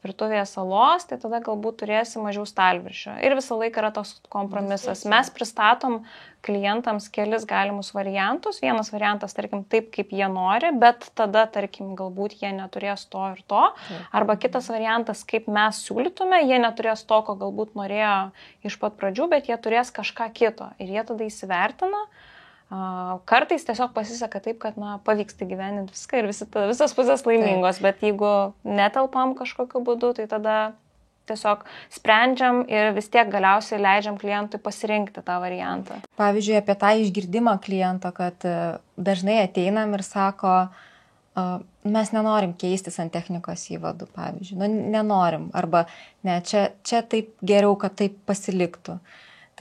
virtuvėje salos, tai tada galbūt turėsi mažiau stalviršio. Ir visą laiką yra toks kompromisas. Mes pristatom klientams kelis galimus variantus. Vienas variantas, tarkim, taip, kaip jie nori, bet tada, tarkim, galbūt jie neturės to ir to. Arba kitas variantas, kaip mes siūlytume, jie neturės to, ko galbūt norėjo iš pat pradžių, bet jie turės kažką kito. Ir jie tada įsivertina. Kartais tiesiog pasiseka taip, kad pavyksta gyveninti viską ir visos pusės laimingos, bet jeigu netelpam kažkokiu būdu, tai tada tiesiog sprendžiam ir vis tiek galiausiai leidžiam klientui pasirinkti tą variantą. Pavyzdžiui, apie tą išgirdimą kliento, kad dažnai ateinam ir sako, mes nenorim keistis ant technikos įvadų, pavyzdžiui. Nu, nenorim. Arba ne, čia taip geriau, kad taip pasiliktų.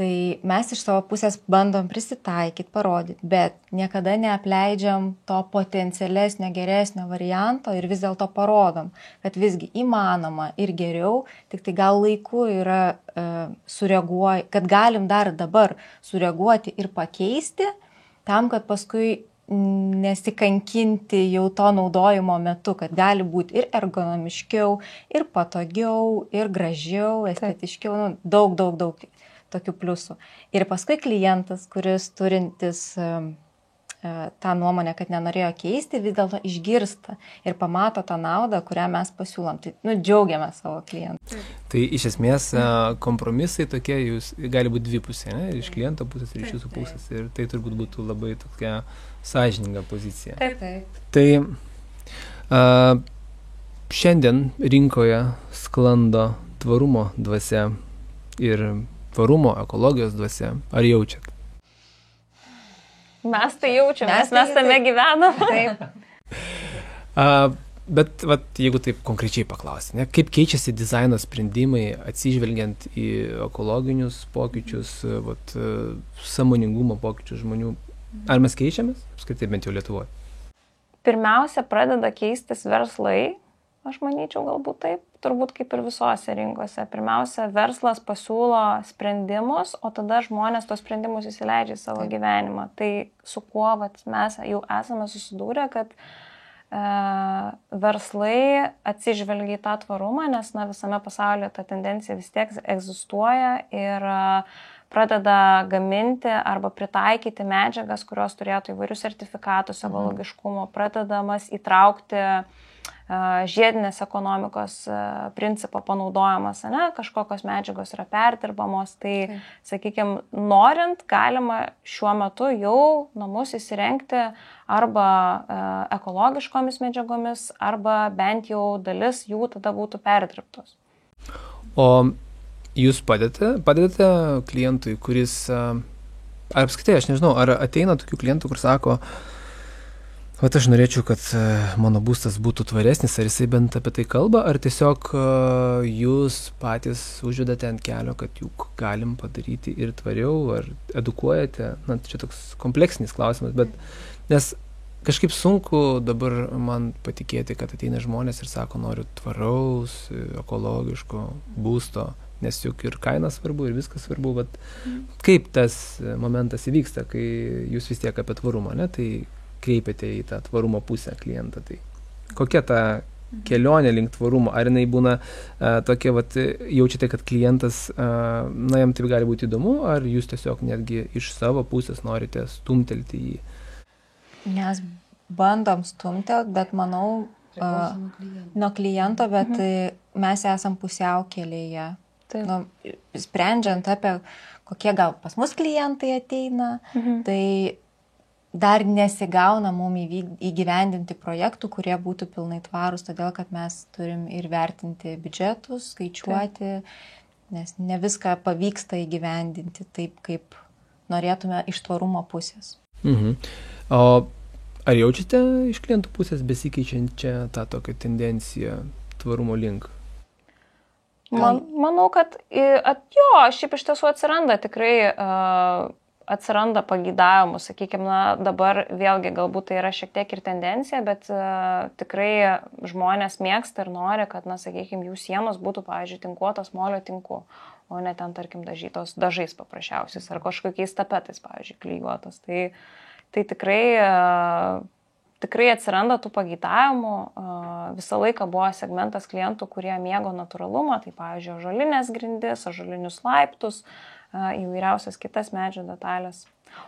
Tai mes iš savo pusės bandom prisitaikyti, parodyti, bet niekada neapleidžiam to potencialesnio, geresnio varianto ir vis dėlto parodom, kad visgi įmanoma ir geriau, tik tai gal laiku yra kad galim dar dabar sureaguoti ir pakeisti, tam, kad paskui nesikankinti jau to naudojimo metu, kad gali būti ir ergonomiškiau, ir patogiau, ir gražiau, estetiškiau, nu, daug tokių pliusų. Ir paskui klientas, kuris turintis tą nuomonę, kad nenorėjo keisti, vis dėlto išgirsta ir pamato tą naudą, kurią mes pasiūlom. Tai džiaugiame savo klientų. Tai iš esmės kompromisai tokie gali būti dvipusė, ne? Iš kliento pusės ir iš jūsų pusės. Ir tai turbūt būtų labai tokia sąžininga pozicija. Taip. Tai šiandien rinkoje sklando tvarumo dvasia ir tvarumo ekologijos dvasia. Ar jaučiat? Mes tai jaučiame, mes tame gyvenam. Taip. Bet jeigu taip konkrečiai paklausti, ne, kaip keičiasi dizaino sprendimai atsižvelgiant į ekologinius pokyčius, sąmoningumo pokyčius žmonių, ar mes keičiamės, apskritai bent jau Lietuvoje? Pirmiausia, pradeda keistis verslai, aš manyčiau galbūt taip, turbūt kaip ir visose rinkose. Pirmiausia, verslas pasiūlo sprendimus, o tada žmonės tos sprendimus įsileidžia į savo gyvenimą. Tai su kuo mes jau esame susidūrę, kad verslai atsižvelgia į tą tvarumą, nes visame pasaulyje ta tendencija vis tiek egzistuoja ir pradeda gaminti arba pritaikyti medžiagas, kurios turėtų įvairius sertifikatus ekologiškumo, pradedamas įtraukti žiedinės ekonomikos principo panaudojamas, kažkokios medžiagos yra perdirbamos, tai, sakykime, norint, galima šiuo metu jau namus įsirengti arba ekologiškomis medžiagomis, arba bent jau dalis jų tada būtų perdirbtos. O jūs padedate klientui, kuris, ar apskritai, aš nežinau, ar ateina tokių klientų, kur sako, aš norėčiau, kad mano būstas būtų tvaresnis, ar jisai bent apie tai kalba, ar tiesiog jūs patys užvedate ant kelio, kad juk galim padaryti ir tvariau, ar edukuojate, čia toks kompleksinis klausimas, bet nes kažkaip sunku dabar man patikėti, kad ateina žmonės ir sako, noriu tvaraus, ekologiško būsto, nes juk ir kaina svarbu, ir viskas svarbu, bet kaip tas momentas įvyksta, kai jūs vis tiek apie tvarumą, tai kreipiate į tą tvarumo pusę klientą. Tai kokia ta kelionė link tvarumo? Ar jinai būna tokia, jaučiate, kad klientas, jam taip gali būti įdomu, ar jūs tiesiog netgi iš savo pusės norite stumtelti jį? Mes bandom stumtelti, bet manau, nuo kliento, bet mes esam pusiaukelėje. Sprendžiant apie kokie gal pas mus klientai ateina, tai dar nesigauna mum įgyvendinti projektų, kurie būtų pilnai tvarūs, todėl kad mes turim ir vertinti biudžetus, skaičiuoti, nes ne viską pavyksta įgyvendinti taip, kaip norėtume iš tvarumo pusės. O ar jaučiate iš klientų pusės besikeičiančią tą tokią tendenciją tvarumo link? Manau, kad šiaip iš tiesų atsiranda tikrai atsiranda pageidavimų, sakykime, dabar vėlgi galbūt tai yra šiek tiek ir tendencija, bet tikrai žmonės mėgsta ir nori, kad, sakykime, jų sienos būtų, pavyzdžiui, tinkuotos molio tinku, o ne ten, tarkim, dažytos dažais paprasčiausiais ar kažkokiais tapetais, pavyzdžiui, klijuotos. Tai tikrai atsiranda tų pageidavimų. Visą laiką buvo segmentas klientų, kurie mėgo natūralumą, tai, pavyzdžiui, ąžuolinės grindis, ąžuolinius laiptus, įvairiausias kitas medžio detalės.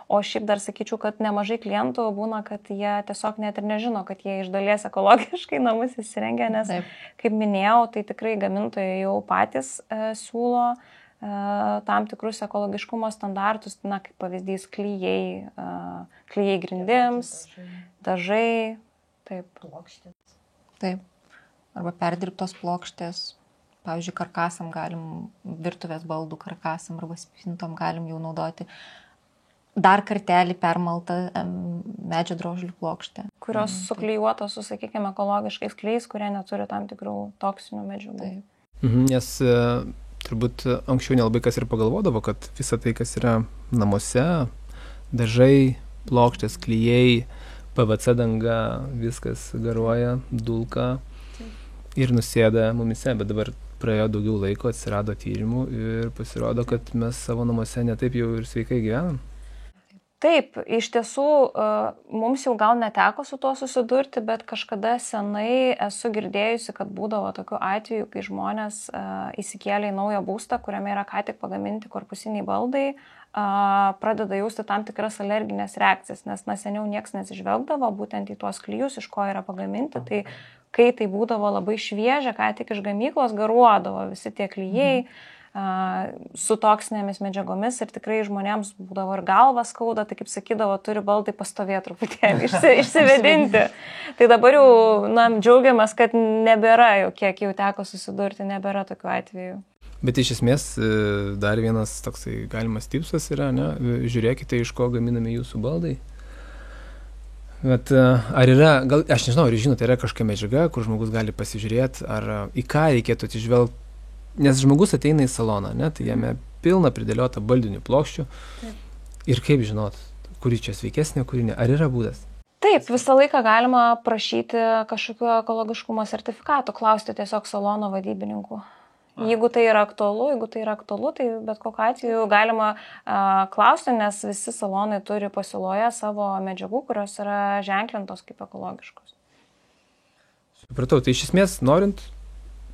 O šiaip dar sakyčiau, kad nemažai klientų būna, kad jie tiesiog net ir nežino, kad jie iš dalies ekologiškai namus įsirengia, nes, kaip minėjau, tai tikrai gamintojai jau patys siūlo tam tikrus ekologiškumo standartus, kaip pavyzdys klijai grindims, dažai, plokštės. Taip, arba perdirbtos plokštės. Pavyzdžiui, karkasam galim, virtuvės baldų karkasam arba spintom galim jau naudoti dar kartelį permalta medžio drožlių plokštė. Kurios suklijuotos su, sakykime, ekologiškais klijais, kurie neturi tam tikrų toksinių medžiagų. Taip. Nes turbūt anksčiau nelabai kas ir pagalvodavo, kad visa tai, kas yra namuose, dažai, plokštės, klijai, PVC danga, viskas garuoja, dulka ir nusėda mumise, bet dabar praėjo daugiau laiko, atsirado tyrimų ir pasirodo, kad mes savo namuose netaip jau ir sveikai gyvenam. Taip, iš tiesų, mums jau gal neteko su tuo susidurti, bet kažkada senai esu girdėjusi, kad būdavo tokių atvejų, kai žmonės įsikėlė į naują būstą, kuriame yra ką tik pagaminti korpusiniai baldai, pradeda jausti tam tikras alerginės reakcijas, nes seniau nieks nesižvelgdavo būtent į tuos klijus, iš ko yra pagaminti, tai kai tai būdavo labai šviežia, ką tik iš gamyklos garuodavo visi tie klijai, su toksinėmis medžiagomis ir tikrai žmonėms būdavo ir galva skauda, tai kaip sakydavo, turi baldai pastovėti truputėlį, išsivedinti. Tai dabar jau džiaugiamės, kad nebėra jau, kiek jau teko susidurti, nebėra tokių atvejų. Bet iš esmės dar vienas toksai galimas tipsas yra, žiūrėkite, iš ko gaminami jūsų baldai. Bet ar yra, gal, aš nežinau, ar žinote, yra kažkokia medžiaga, kur žmogus gali pasižiūrėti, ar į ką reikėtų atsižvelgti. Nes žmogus ateina į saloną, tai jame pilna pridėliota baldinių plokščių. Taip. Ir kaip žinot, kuri čia sveikesnė, kuri ne. Ar yra būdas? Taip, visą laiką galima prašyti kažkokio ekologiškumo sertifikato, klausti tiesiog salono vadybininkų. Jeigu tai yra aktualu, tai bet kokiu atveju galima klausti, nes visi salonai turi pasiūloje savo medžiagų, kurios yra ženklintos kaip ekologiškos. Supratau, tai iš esmės norint,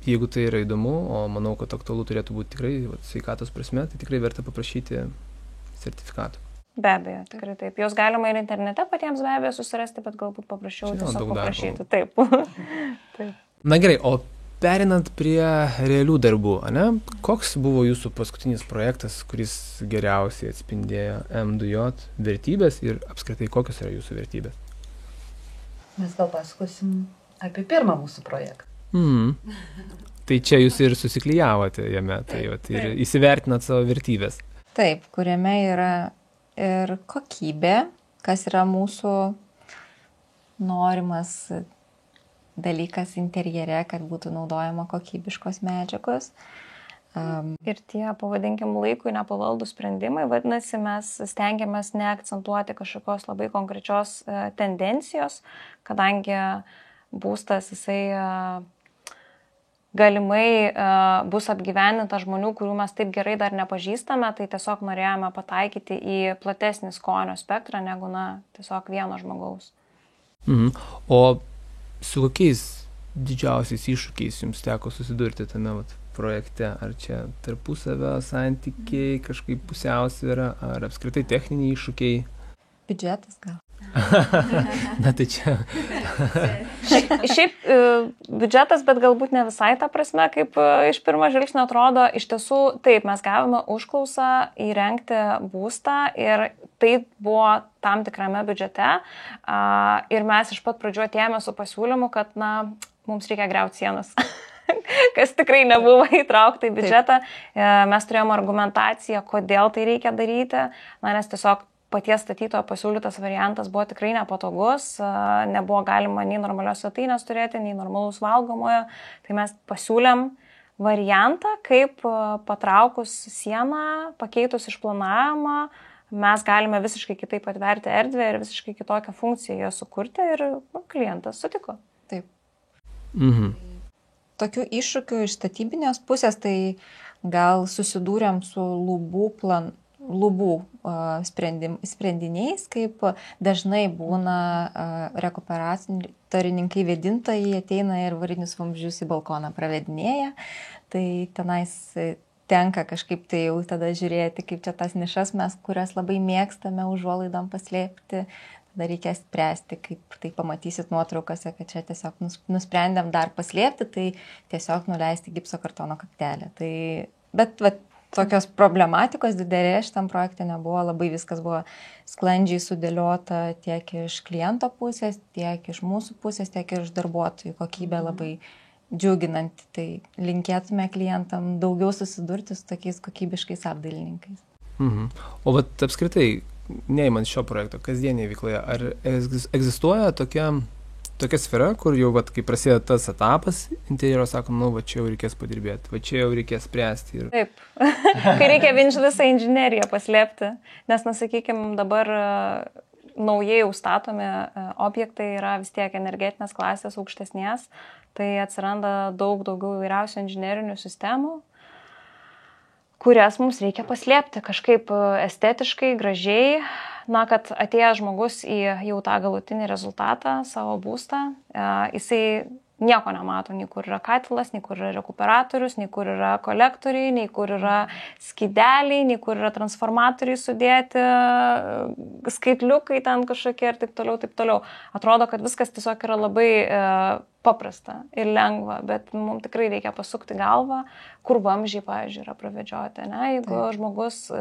jeigu tai yra įdomu, o manau, kad aktualu turėtų būti tikrai sveikatos prasme, tai tikrai verta paprašyti sertifikatų. Be abejo, tikrai taip. Jos galima ir internete patiems be abejo susirasti, bet galbūt paprašiau tiesiog paprašyti. Taip. Taip. Na gerai, o perinant prie realių darbų, koks buvo jūsų paskutinis projektas, kuris geriausiai atspindėjo M2J vertybės ir apskritai kokios yra jūsų vertybės? Mes gal pasakosim apie pirmą mūsų projektą. Tai čia jūs ir susiklijavote jame, tai ir įsivertinat savo vertybės. Taip, kuriame yra ir kokybė, kas yra mūsų norimas dalykas interjere, kad būtų naudojama kokybiškos medžiagos. Ir tie, pavadinkim, laikui nepavaldų sprendimai, vadinasi, mes stengiamės neakcentuoti kažkokios labai konkrečios tendencijos, kadangi būstas jisai galimai bus apgyvendinta žmonių, kurių mes taip gerai dar nepažįstame, tai tiesiog norėjome pataikyti į platesnį skonio spektrą negu tiesiog vieno žmogaus. O su kokiais didžiausiais iššūkiais jums teko susidurti tame projekte? Ar čia tarpusavio santykiai, kažkaip pusiausvyrą, ar apskritai techniniai iššūkiai? Biudžetas gal. Na tai čia. Šiaip biudžetas, bet galbūt ne visai ta prasme, kaip iš pirmo žvilgsnio atrodo. Iš tiesų, taip, mes gavome užklausą įrengti būstą ir tai buvo tam tikrame biudžete. Ir mes iš pat pradžių atėjome su pasiūlymu, kad mums reikia griauti sienas. Kas tikrai nebuvo įtraukta į biudžetą. Mes turėjome argumentaciją, kodėl tai reikia daryti, nes tiesiog paties statytojo pasiūlytas variantas buvo tikrai nepatogus, nebuvo galima nei normalios svetainės turėti, nei normalaus valgomojo. Tai mes pasiūlėm variantą, kaip patraukus sieną, pakeitus išplanavimą, mes galime visiškai kitaip atverti erdvę ir visiškai kitokią funkciją jo sukurti ir klientas sutiko. Taip. Tokių iššūkių iš statybinės pusės, tai gal susidūrėm su lubų sprendiniais, kaip dažnai būna rekuperatorininkai vėdintojai ateina ir varinius vamzdžius į balkoną pravedinėja, tai tenais tenka kažkaip tai jau tada žiūrėti, kaip čia tas nišas mes, kurias labai mėgstame užuolaidom paslėpti, tada reikės spręsti, kaip tai pamatysit nuotraukose, kad čia tiesiog nusprendėm dar paslėpti, tai tiesiog nuleisti gipso kartono kaktelę. Bet tokios problematikos didelė šitam projekte nebuvo, labai viskas buvo sklandžiai sudėliota tiek iš kliento pusės, tiek iš mūsų pusės, tiek ir iš darbuotojų. Kokybė labai džiuginanti, tai linkėtume klientam daugiau susidurti su tokiais kokybiškais apdailininkais. O apskritai, neįmant šio projekto, kasdienėje veikloje, ar egzistuoja tokia sfera, kur jau, kai prasideda tas etapas interjero, sakom, va čia jau reikės padirbėti, va čia jau reikės spręsti. Taip, kai reikia visą inžineriją paslėpti, nes, sakykime, dabar naujai jau statomi objektai yra vis tiek energetinės klasės aukštesnės, tai atsiranda daug daugiau įvairiausių inžinerinių sistemų, kurias mums reikia paslėpti kažkaip estetiškai, gražiai, kad atėjęs žmogus į jau tą galutinį rezultatą, savo būstą, jisai nieko nemato, nei kur yra katilas, nei kur yra rekuperatorius, nei kur yra kolektoriai, nei kur yra skydeliai, nei kur yra transformatoriai sudėti, skaitliukai ten kažkokie ir taip toliau. Atrodo, kad viskas tiesiog yra labai paprasta ir lengva, bet mums tikrai reikia pasukti galvą, kur vamzdžiai, pavyzdžiui, yra pravedžioti. Jeigu žmogus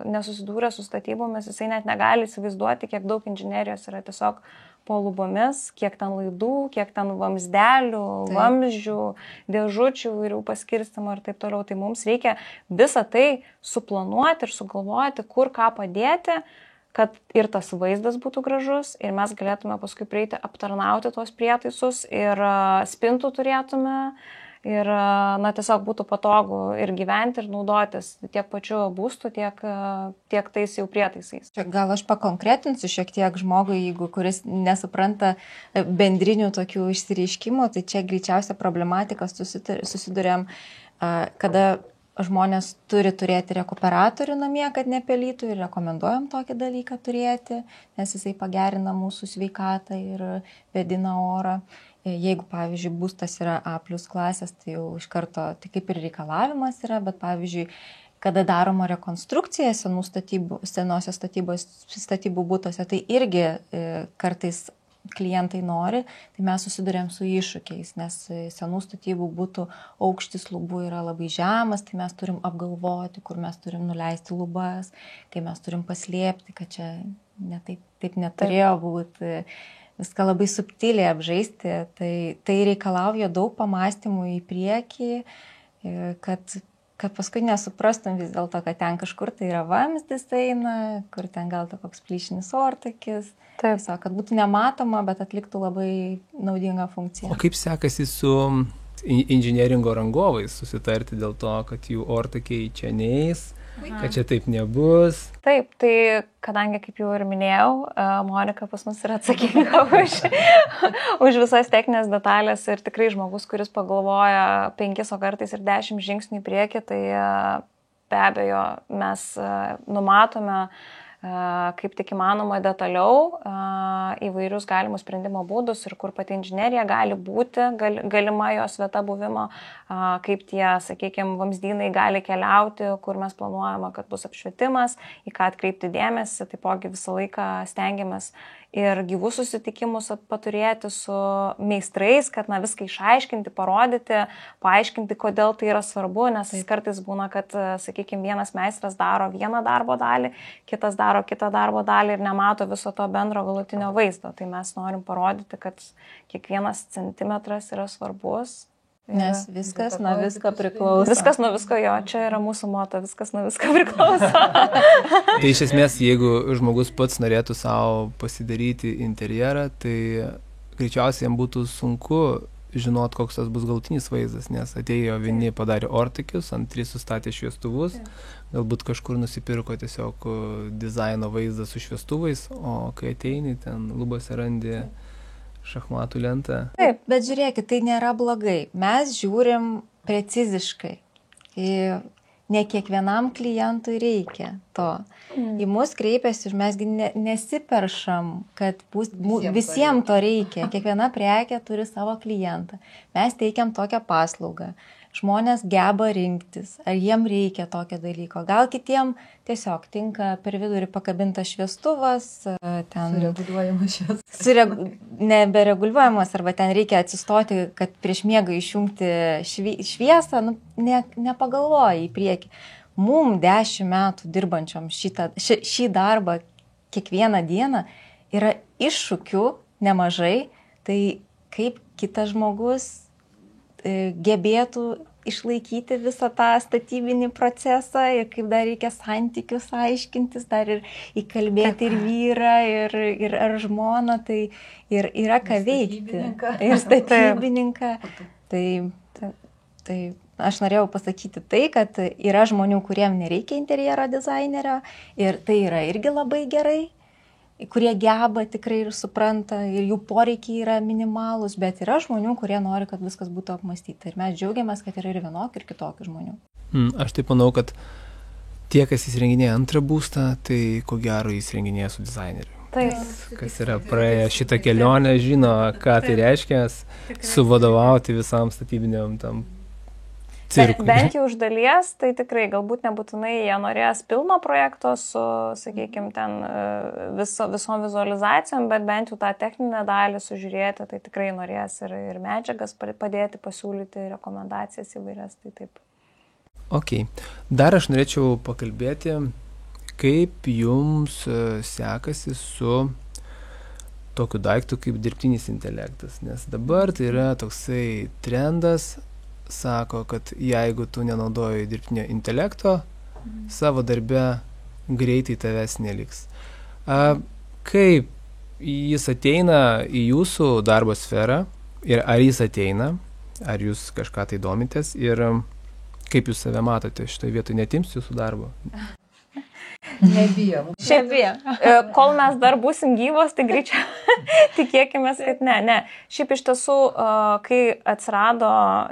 nesusidūrė su statybomis, jisai net negali įsivaizduoti, kiek daug inžinerijos yra tiesiog po lubomis, kiek ten laidų, kiek ten vamzdelių, vamzdžių, dėžučių ir paskirstimo ir taip toliau. Tai mums reikia visą tai suplanuoti ir sugalvoti, kur ką padėti, kad ir tas vaizdas būtų gražus ir mes galėtume paskui prieiti aptarnauti tuos prietaisus ir spintų turėtume ir tiesiog būtų patogu ir gyventi, ir naudotis tiek pačiu būstu, tiek tais jau prietaisais. Gal aš pakonkretinsiu šiek tiek žmogui, kuris nesupranta bendrinių tokių išsireiškimų, tai čia greičiausia problematika susidurėm, kada žmonės turi turėti rekuperatorių namie, kad nepelytų ir rekomenduojam tokį dalyką turėti, nes jisai pagerina mūsų sveikatą ir vėdina orą. Jeigu, pavyzdžiui, būstas yra A+ klasės, tai jau iš karto, tai kaip ir reikalavimas yra, bet, pavyzdžiui, kada daroma rekonstrukcija senosios statybų būtose, tai irgi kartais klientai nori, tai mes susidurėm su iššūkiais, nes senų statybų būtų aukštis lubų yra labai žemas, tai mes turim apgalvoti, kur mes turim nuleisti lubas, kai mes turim paslėpti, kad čia taip neturėjo būti, viską labai subtiliai apžaisti, tai reikalauja daug pamastymų į priekį, kad paskui nesuprastum vis dėlto, kad ten kažkur tai yra vamzdis eina, kur ten gal koks plyšinis ortakis. Tiesiog, kad būtų nematoma, bet atliktų labai naudingą funkciją. O kaip sekasi su inžinieringo rangovais susitarti dėl to, kad jų ortakiai čia neis, kad čia taip nebus? Taip, tai kadangi, kaip jau ir minėjau, Monika pas mus yra atsakinga už visas techninės detalės ir tikrai žmogus, kuris pagalvoja 5, o kartais ir 10 žingsnių į priekį, tai be abejo mes numatome kaip tik įmanoma detaliau įvairius galimus sprendimo būdus ir kur pati inžinerija gali būti, galima jos vieta buvimo, kaip tie, sakykime, vamzdynai gali keliauti, kur mes planuojame, kad bus apšvietimas, į ką atkreipti dėmesį, taipogi visą laiką stengiamės ir gyvus susitikimus paturėti su meistrais, kad viską išaiškinti, parodyti, paaiškinti, kodėl tai yra svarbu, nes kartais būna, kad, sakykime, vienas meistras daro vieną darbo dalį, kitas daro kitą darbo dalį ir nemato viso to bendro galutinio vaizdo. Tai mes norim parodyti, kad kiekvienas centimetras yra svarbus. Nes viskas nuo visko priklauso. Viskas nuo visko, jo, čia yra mūsų moto, viskas nuo visko priklauso. Tai iš esmės, jeigu žmogus pats norėtų savo pasidaryti interjerą, tai greičiausiai jam būtų sunku žinot, koks tas bus galutinis vaizdas, nes atėjo vieni padarė ortakius, antri sustatė šviestuvus, galbūt kažkur nusipirko tiesiog dizaino vaizdą su šviestuvais, o kai ateini, ten lubose randi šachmatų lentą. Taip, bet žiūrėkit, tai nėra blogai. Mes žiūrim preciziškai. Ne kiekvienam klientui reikia to. Į mus kreipiasi ir mes nesiperšam, kad visiems to reikia. Kiekviena prekė turi savo klientą. Mes teikiam tokią paslaugą. Žmonės geba rinktis, ar jiem reikia tokio dalyko. Gal kitiem tiesiog tinka per vidurį pakabintas šviestuvas, ten Sureguliuojamas šviesas. Nebereguliuojamas, arba ten reikia atsistoti, kad prieš miegą išjungti šviesą, nepagalvoja į priekį. Mum 10 metų dirbančiom šį darbą kiekvieną dieną yra iššūkių nemažai, tai kaip kitas žmogus gebėtų išlaikyti visą tą statybinį procesą ir kaip dar reikia santykius aiškintis, dar ir įkalbėti ir vyrą, ir ar žmoną, tai ir yra ką veikti. Ir statybininką. Tai aš norėjau pasakyti tai, kad yra žmonių, kuriem nereikia interjero dizainerio ir tai yra irgi labai gerai, kurie geba tikrai ir supranta ir jų poreikiai yra minimalūs, bet yra žmonių, kurie nori, kad viskas būtų apmąstyta. Ir mes džiaugiamės, kad yra ir vienokių, ir kitokių žmonių. Aš taip manau, kad tie, kas įsirenginėja antrą būstą, tai ko gero įsirenginėja su dizaineriu. Kas yra praėję šitą kelionę, žino, ką tai reiškia, suvadovauti visam statybiniam tam cirkui. Bent jau iš dalies, tai tikrai galbūt nebūtinai jie norės pilno projekto su, sakykime, ten visom vizualizacijom, bet bent jau tą techninę dalį sužiūrėti, tai tikrai norės ir medžiagas padėti, pasiūlyti rekomendacijas įvairias, tai taip. Ok. Dar aš norėčiau pakalbėti, kaip jums sekasi su tokiu daiktu kaip dirbtinis intelektas, nes dabar tai yra toksai trendas, sako, kad jeigu tu nenaudoji dirbtinio intelekto, savo darbe greitai tavęs neliks. Kaip jis ateina į jūsų darbo sferą ir ar jis ateina, ar jūs kažką tai domitės ir kaip jūs save matote šitoje vietoje, netims jūsų darbo? Nebijom. Šiaip, kol mes dar būsim gyvos, tai greičiau tikėkime, kad ne. Šiaip iš tiesų, kai atsirado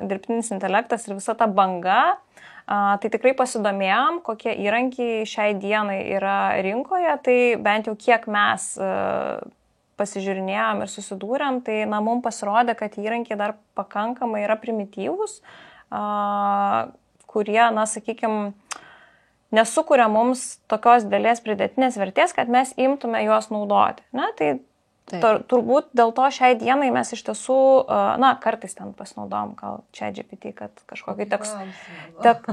dirbtinis intelektas ir visa ta banga, tai tikrai pasidomėjom, kokie įrankiai šiai dienai yra rinkoje, tai bent jau kiek mes pasižiūrinėjom ir susidūrėm, tai mums pasirodė, kad įrankiai dar pakankamai yra primityvūs, kurie, sakykime, nesukuria mums tokios dėlės pridėtinės vertės, kad mes imtume juos naudoti. Tai turbūt dėl to šiai dienai mes iš tiesų, kartais ten pasinaudojom gal ChatGPT, kad kažkokį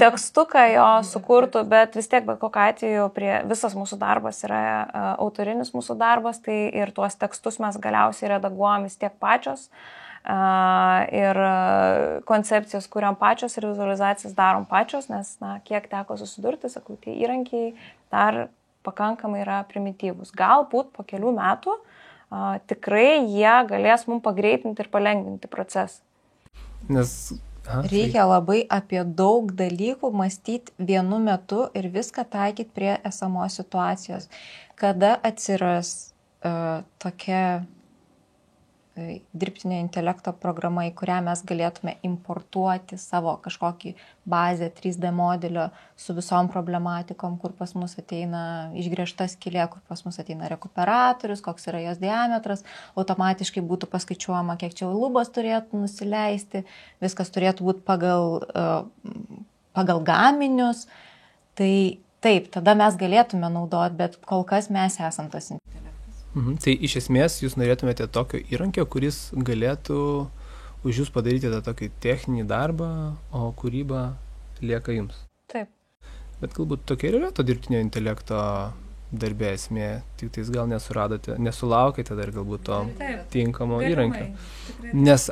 tekstuką jo sukurtų, bet vis tiek, bet kokiu atveju, visas mūsų darbas yra autorinis mūsų darbas, tai ir tuos tekstus mes galiausiai redaguojam vis tiek pačios. Ir koncepcijas kuriam pačios ir vizualizacijas darom pačios, nes, kiek teko susidurti, sakau, tie įrankiai dar pakankamai yra primityvūs. Galbūt po kelių metų tikrai jie galės mums pagreitinti ir palengvinti procesą. Reikia labai apie daug dalykų mąstyti vienu metu ir viską taikyti prie esamos situacijos. Kada atsiras tokia dirbtinio intelekto programa, į kurią mes galėtume importuoti savo kažkokį bazę 3D modelio su visom problematikom, kur pas mus ateina išgręžta skylė, kur pas mus ateina rekuperatorius, koks yra jos diametras, automatiškai būtų paskaičiuojama, kiek čia lubos turėtų nusileisti, viskas turėtų būti pagal gaminius. Tai taip, tada mes galėtume naudoti, bet kol kas mes esam tas intelektas. Tai iš esmės jūs norėtumėte tokio įrankio, kuris galėtų už jūs padaryti tą tokį techninį darbą, o kūryba lieka jums. Taip. Bet galbūt tokia ir yra to dirbtinio intelekto darbė esmė, tik tais gal nesulaukite dar galbūt to tinkamo įrankio.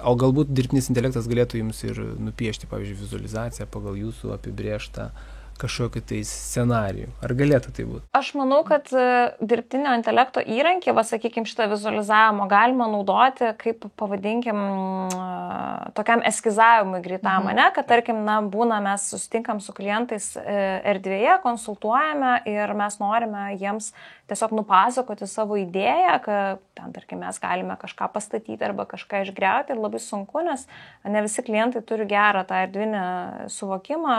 O galbūt dirbtinis intelektas galėtų jums ir nupiešti, pavyzdžiui, vizualizaciją pagal jūsų apibrėžtą kažkokį tai scenarijų. Ar galėtų tai būti? Aš manau, kad dirbtinio intelekto įrankį, sakykime, šitą vizualizavimo galima naudoti kaip, pavadinkim, tokiam eskizavimui greitam, kad, tarkim, būna mes susitinkam su klientais erdvėje, konsultuojame ir mes norime jiems tiesiog nupasakoti savo idėją, kad ten, tarkim, mes galime kažką pastatyti arba kažką išgriauti ir labai sunku, nes ne visi klientai turi gerą tą erdvinį suvokimą,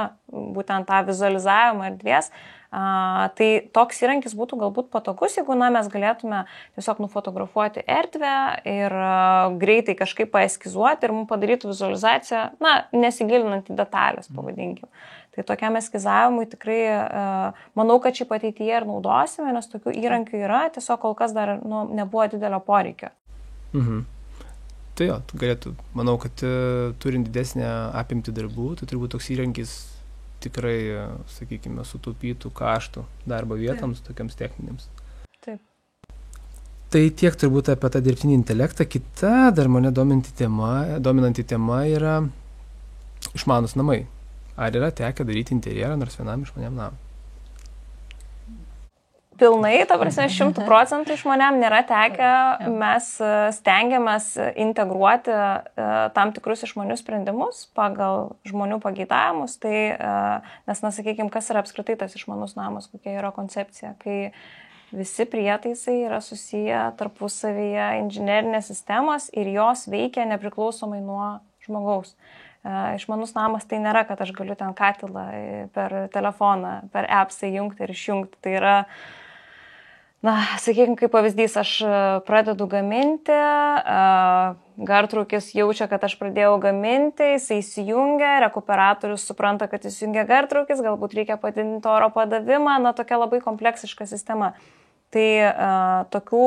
būtent tą vizualizavimą erdvės. Tai toks įrankis būtų galbūt patogus, jeigu mes galėtume tiesiog nufotografuoti erdvę ir greitai kažkaip paeskizuoti ir mums padarytų vizualizaciją, nesigilinant į detalės, pavadinkim. Tai tokiam eskizavimui tikrai manau, kad šiaip ateityje ir naudosime, nes tokių įrankių yra, tiesiog kol kas dar nebuvo didelio poreikio. Tai jo, galėtų, manau, kad turint didesnę apimtį darbų, tai turbūt toks įrankis tikrai, sakykime, sutaupytų kaštų darbo vietoms, tokiams techniniams. Taip. Tai tiek turbūt apie tą dirbtinį intelektą. Kita dar mane dominanti tema yra išmanūs namai. Ar yra tekę daryti interjerą nors vienam išmaniam namui? Pilnai, ta prasme, 100% žmonėm nėra tekę, mes stengiamės integruoti tam tikrus išmanius sprendimus pagal žmonių pageidavimus, tai, nes, sakykime, kas yra apskritai tas išmanus namas, kokia yra koncepcija, kai visi prietaisai yra susiję tarpusavyje inžinerinės sistemos ir jos veikia nepriklausomai nuo žmogaus. Išmanus namas tai nėra, kad aš galiu ten katilą per telefoną, per appsą įjungti ir išjungti, tai yra sakykime, kaip pavyzdys, aš pradedu gaminti, gartrūkis jaučia, kad aš pradėjau gaminti, jisai įsijungia, rekuperatorius supranta, kad įsijungia gartrūkis, galbūt reikia padidinti oro padavimą, tokia labai kompleksiška sistema. Tai tokių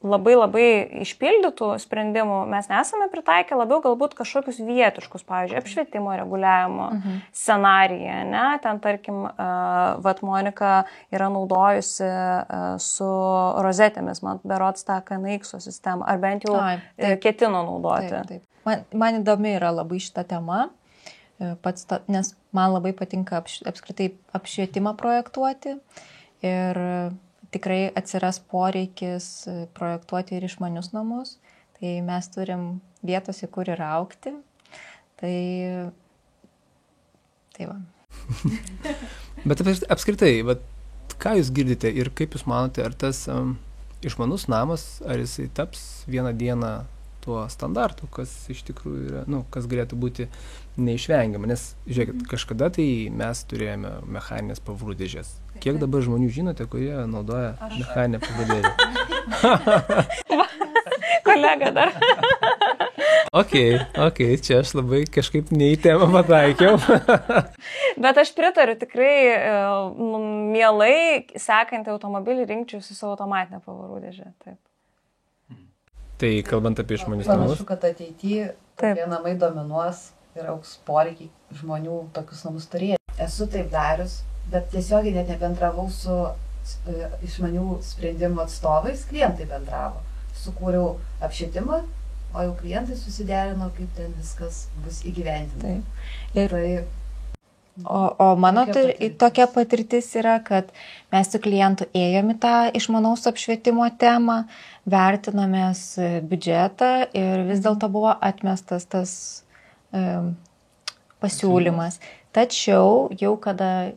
labai išpildytų sprendimų mes nesame pritaikę, labiau galbūt kažkokius vietiškus, pavyzdžiui, apšvietimo reguliavimo scenarijai, ne? Ten, tarkim, Monika yra naudojusi su rozetėmis, man berods tą KNX sistemą, ar bent jau ketino naudoti. Taip. Man įdomi yra labai šita tema, nes man labai patinka apskritai apšvietimą projektuoti ir tikrai atsiras poreikis projektuoti ir išmanius namus, tai mes turim vietose, kur ir augti. Tai va. Bet apskritai, ką jūs girdite ir kaip jūs manote, ar tas išmanus namas, ar jisai taps vieną dieną tuo standartu, kas iš tikrųjų yra, kas galėtų būti neišvengiama, nes, žiūrėkit, kažkada tai mes turėjome mechaninės pavarų dėžės. Kiek dabar žmonių žinote, kurie naudoja mechaninę pavarų dėžę? Kolega dar. Ok, čia aš labai kažkaip ne į temą pataikiau. Bet aš pritariu, tikrai mielai sekantį automobilį rinkčiausi su automatinė pavarų dėžė. Taip. Tai kalbant apie išmanius namus. Panašu, kad ateityje tokie namai dominuos ir augs poreikiai žmonių tokius namus turėti. Esu taip darius, bet tiesiogiai net nebendravau su išmanių sprendimų atstovais, klientai bendravo. Sukūriau apšvietimą, o jau klientai susiderino, kaip ten viskas bus įgyvendinta. O mano tokia patirtis yra, kad mes su klientu ėjom į tą išmanaus apšvietimo temą, vertinomės biudžetą ir vis dėlto buvo atmestas tas pasiūlymas. Tačiau jau kada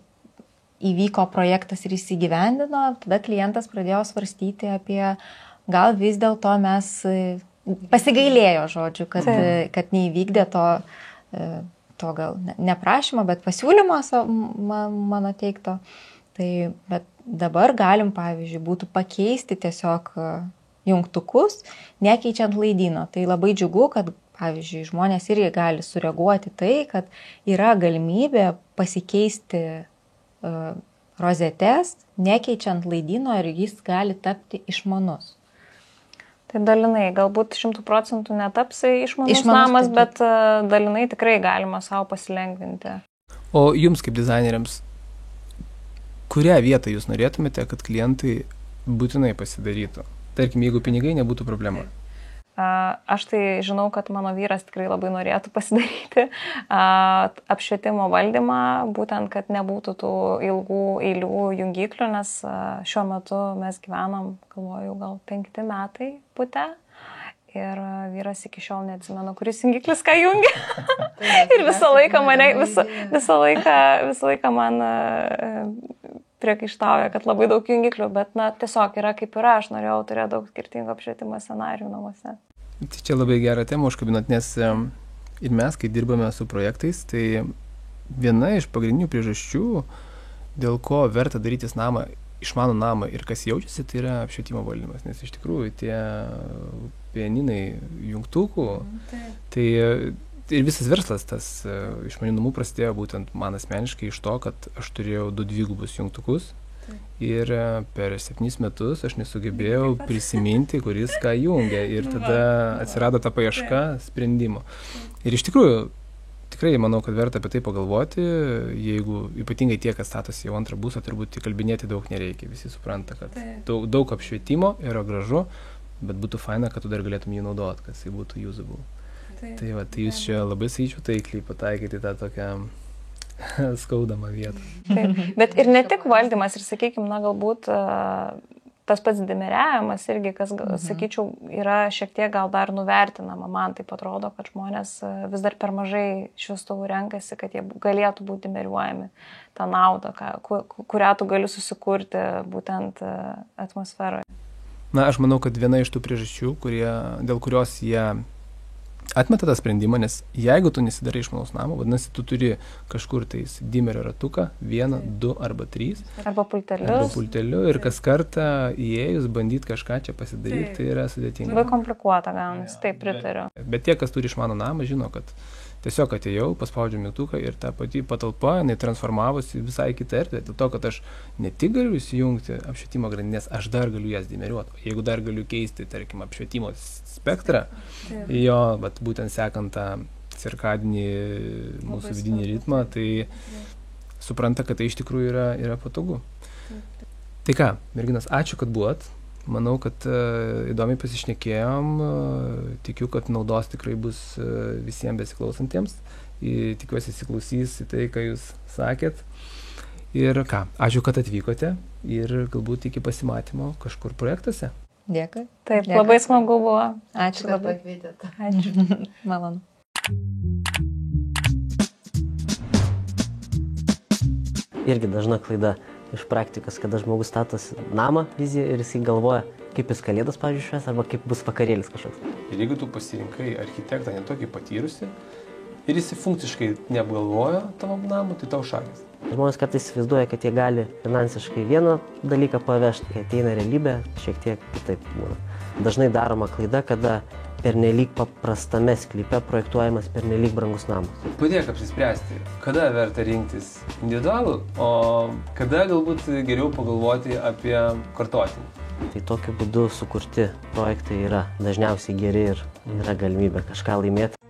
įvyko projektas ir įsigyvendino, tada klientas pradėjo svarstyti apie, gal vis dėlto mes pasigailėjo, žodžiu, kad neįvykdė to gal neprašymo, bet pasiūlymo mano teikto. Bet dabar galim, pavyzdžiui, būtų pakeisti tiesiog jungtukus, nekeičiant laidyno. Tai labai džiugu, kad, pavyzdžiui, žmonės irgi gali sureaguoti tai, kad yra galimybė pasikeisti rozetes, nekeičiant laidyno ir jis gali tapti išmanus. Tai dalinai, galbūt 100% netaps išmanus namas, bet dalinai tikrai galima savo pasilengvinti. O jums kaip dizaineriams, kurią vietą jūs norėtumėte, kad klientai būtinai pasidarytų? Tarkim, jeigu pinigai nebūtų problema. Aš tai žinau, kad mano vyras tikrai labai norėtų pasidaryti apšvietimo valdymą, būtent, kad nebūtų tų ilgų eilių jungiklių, nes šiuo metu mes gyvenam, galvoju, gal 5 metai bute ir vyras iki šiol neatsimenu, kuris jungiklis ką jungia. Ir visą laiką man priekaištauja, kad labai daug jungiklių, bet tiesiog yra kaip yra, aš norėjau turėti daug skirtingų apšvietimo scenarijų namuose. Tai čia labai gerą temą užkabinot, nes ir mes, kai dirbame su projektais, tai viena iš pagrindinių priežasčių, dėl ko verta darytis išmanų namą ir kas jaučiasi, tai yra apšvietimo valdymas, nes iš tikrųjų tie pianinai jungtukų, tai ir visas verslas tas išmanių namų prasidėjo būtent man asmeniškai iš to, kad aš turėjau 2 dvigubus jungtukus ir per 7 metus aš nesugebėjau prisiminti, kuris ką jungia ir tada atsirado ta paieška sprendimo. Ir iš tikrųjų, tikrai manau, kad verta apie tai pagalvoti, jeigu ypatingai tie, kas statosi jau antrą būstą, turbūt kalbinėti daug nereikia, visi supranta, kad daug apšvietimo yra gražu, bet būtų faina, kad tu dar galėtum jį naudoti, kad jis būtų usable. Tai va, tai jūs čia labai sakyčiau taikliai pataikyti tą tokią skaudamą vietą. Taip. Bet ir ne tik valdymas, ir sakykime, na galbūt tas pats demeriavimas irgi, kas, sakyčiau, yra šiek tiek gal dar nuvertinama. Man taip atrodo, kad žmonės vis dar per mažai šviestuvų renkasi, kad jie galėtų būti demeriuojami. Ta nauda, kurią tu gali susikurti būtent atmosferoje. Na, aš manau, kad viena iš tų priežasčių, dėl kurios jie atmeta tą sprendimą, nes jeigu tu nesidarai išmanaus namo, vadinasi, tu turi kažkur tais dimerio ratuką, 1, 2 arba 3. Arba pulteliu. Ir kas kartą įėjus bandyti kažką čia pasidaryti, tai yra sudėtinga. Labai komplikuota gaunasi, taip pritariu. Bet tie, kas turi išmanų namą, žino, kad tiesiog atėjau, paspaudžiu mygtuką ir ta pati patalpa, jinai transformavosi visai kitą erdvę. Dėl to, kad aš ne tik galiu įsijungti apšvietimo grandinės, aš dar galiu jas dimeriuoti. Jeigu dar galiu keisti, tarkim, apšvietimo spektrą, jo, bet būtent sekant tą cirkadinį mūsų vidinį ritmą, tai supranta, kad tai iš tikrųjų yra patogu. Tai ką, merginas, ačiū, kad buvot. Manau, kad įdomiai pasišnekėjom, tikiu, kad naudos tikrai bus visiems besiklausantiems, tikiuosi įsiklausys į tai, ką jūs sakėt. Ir ką, ačiū, kad atvykote ir galbūt iki pasimatymo kažkur projektuose. Dėkui. Taip, dėkui. Labai smagu buvo. Ačiū labai. Ačiū. Malonu. Irgi dažna klaida iš praktikos, kada žmogus statos namą viziją ir jisai galvoja, kaip jis kalėdas, pavyzdžiui, šves, arba kaip bus vakarėlis kažkoks. Ir jeigu tu pasirinkai architektą netokį patyrusi ir jis funkciškai neapgalvojo tavo namų, tai tau šakės. Žmonės kartais įsivaizduoja, kad jie gali finansiškai vieną dalyką pavežti, kai ateina realybė, šiek tiek kitaip būna. Dažnai daroma klaida, kada pernelyg paprastame sklype projektuojamas pernelyg brangus namas. Padėk apsispręsti, kada verta rinktis individualų, o kada galbūt geriau pagalvoti apie kartotinį. Tai tokiu būdu sukurti projektai yra dažniausiai geri ir yra galimybė kažką laimėti.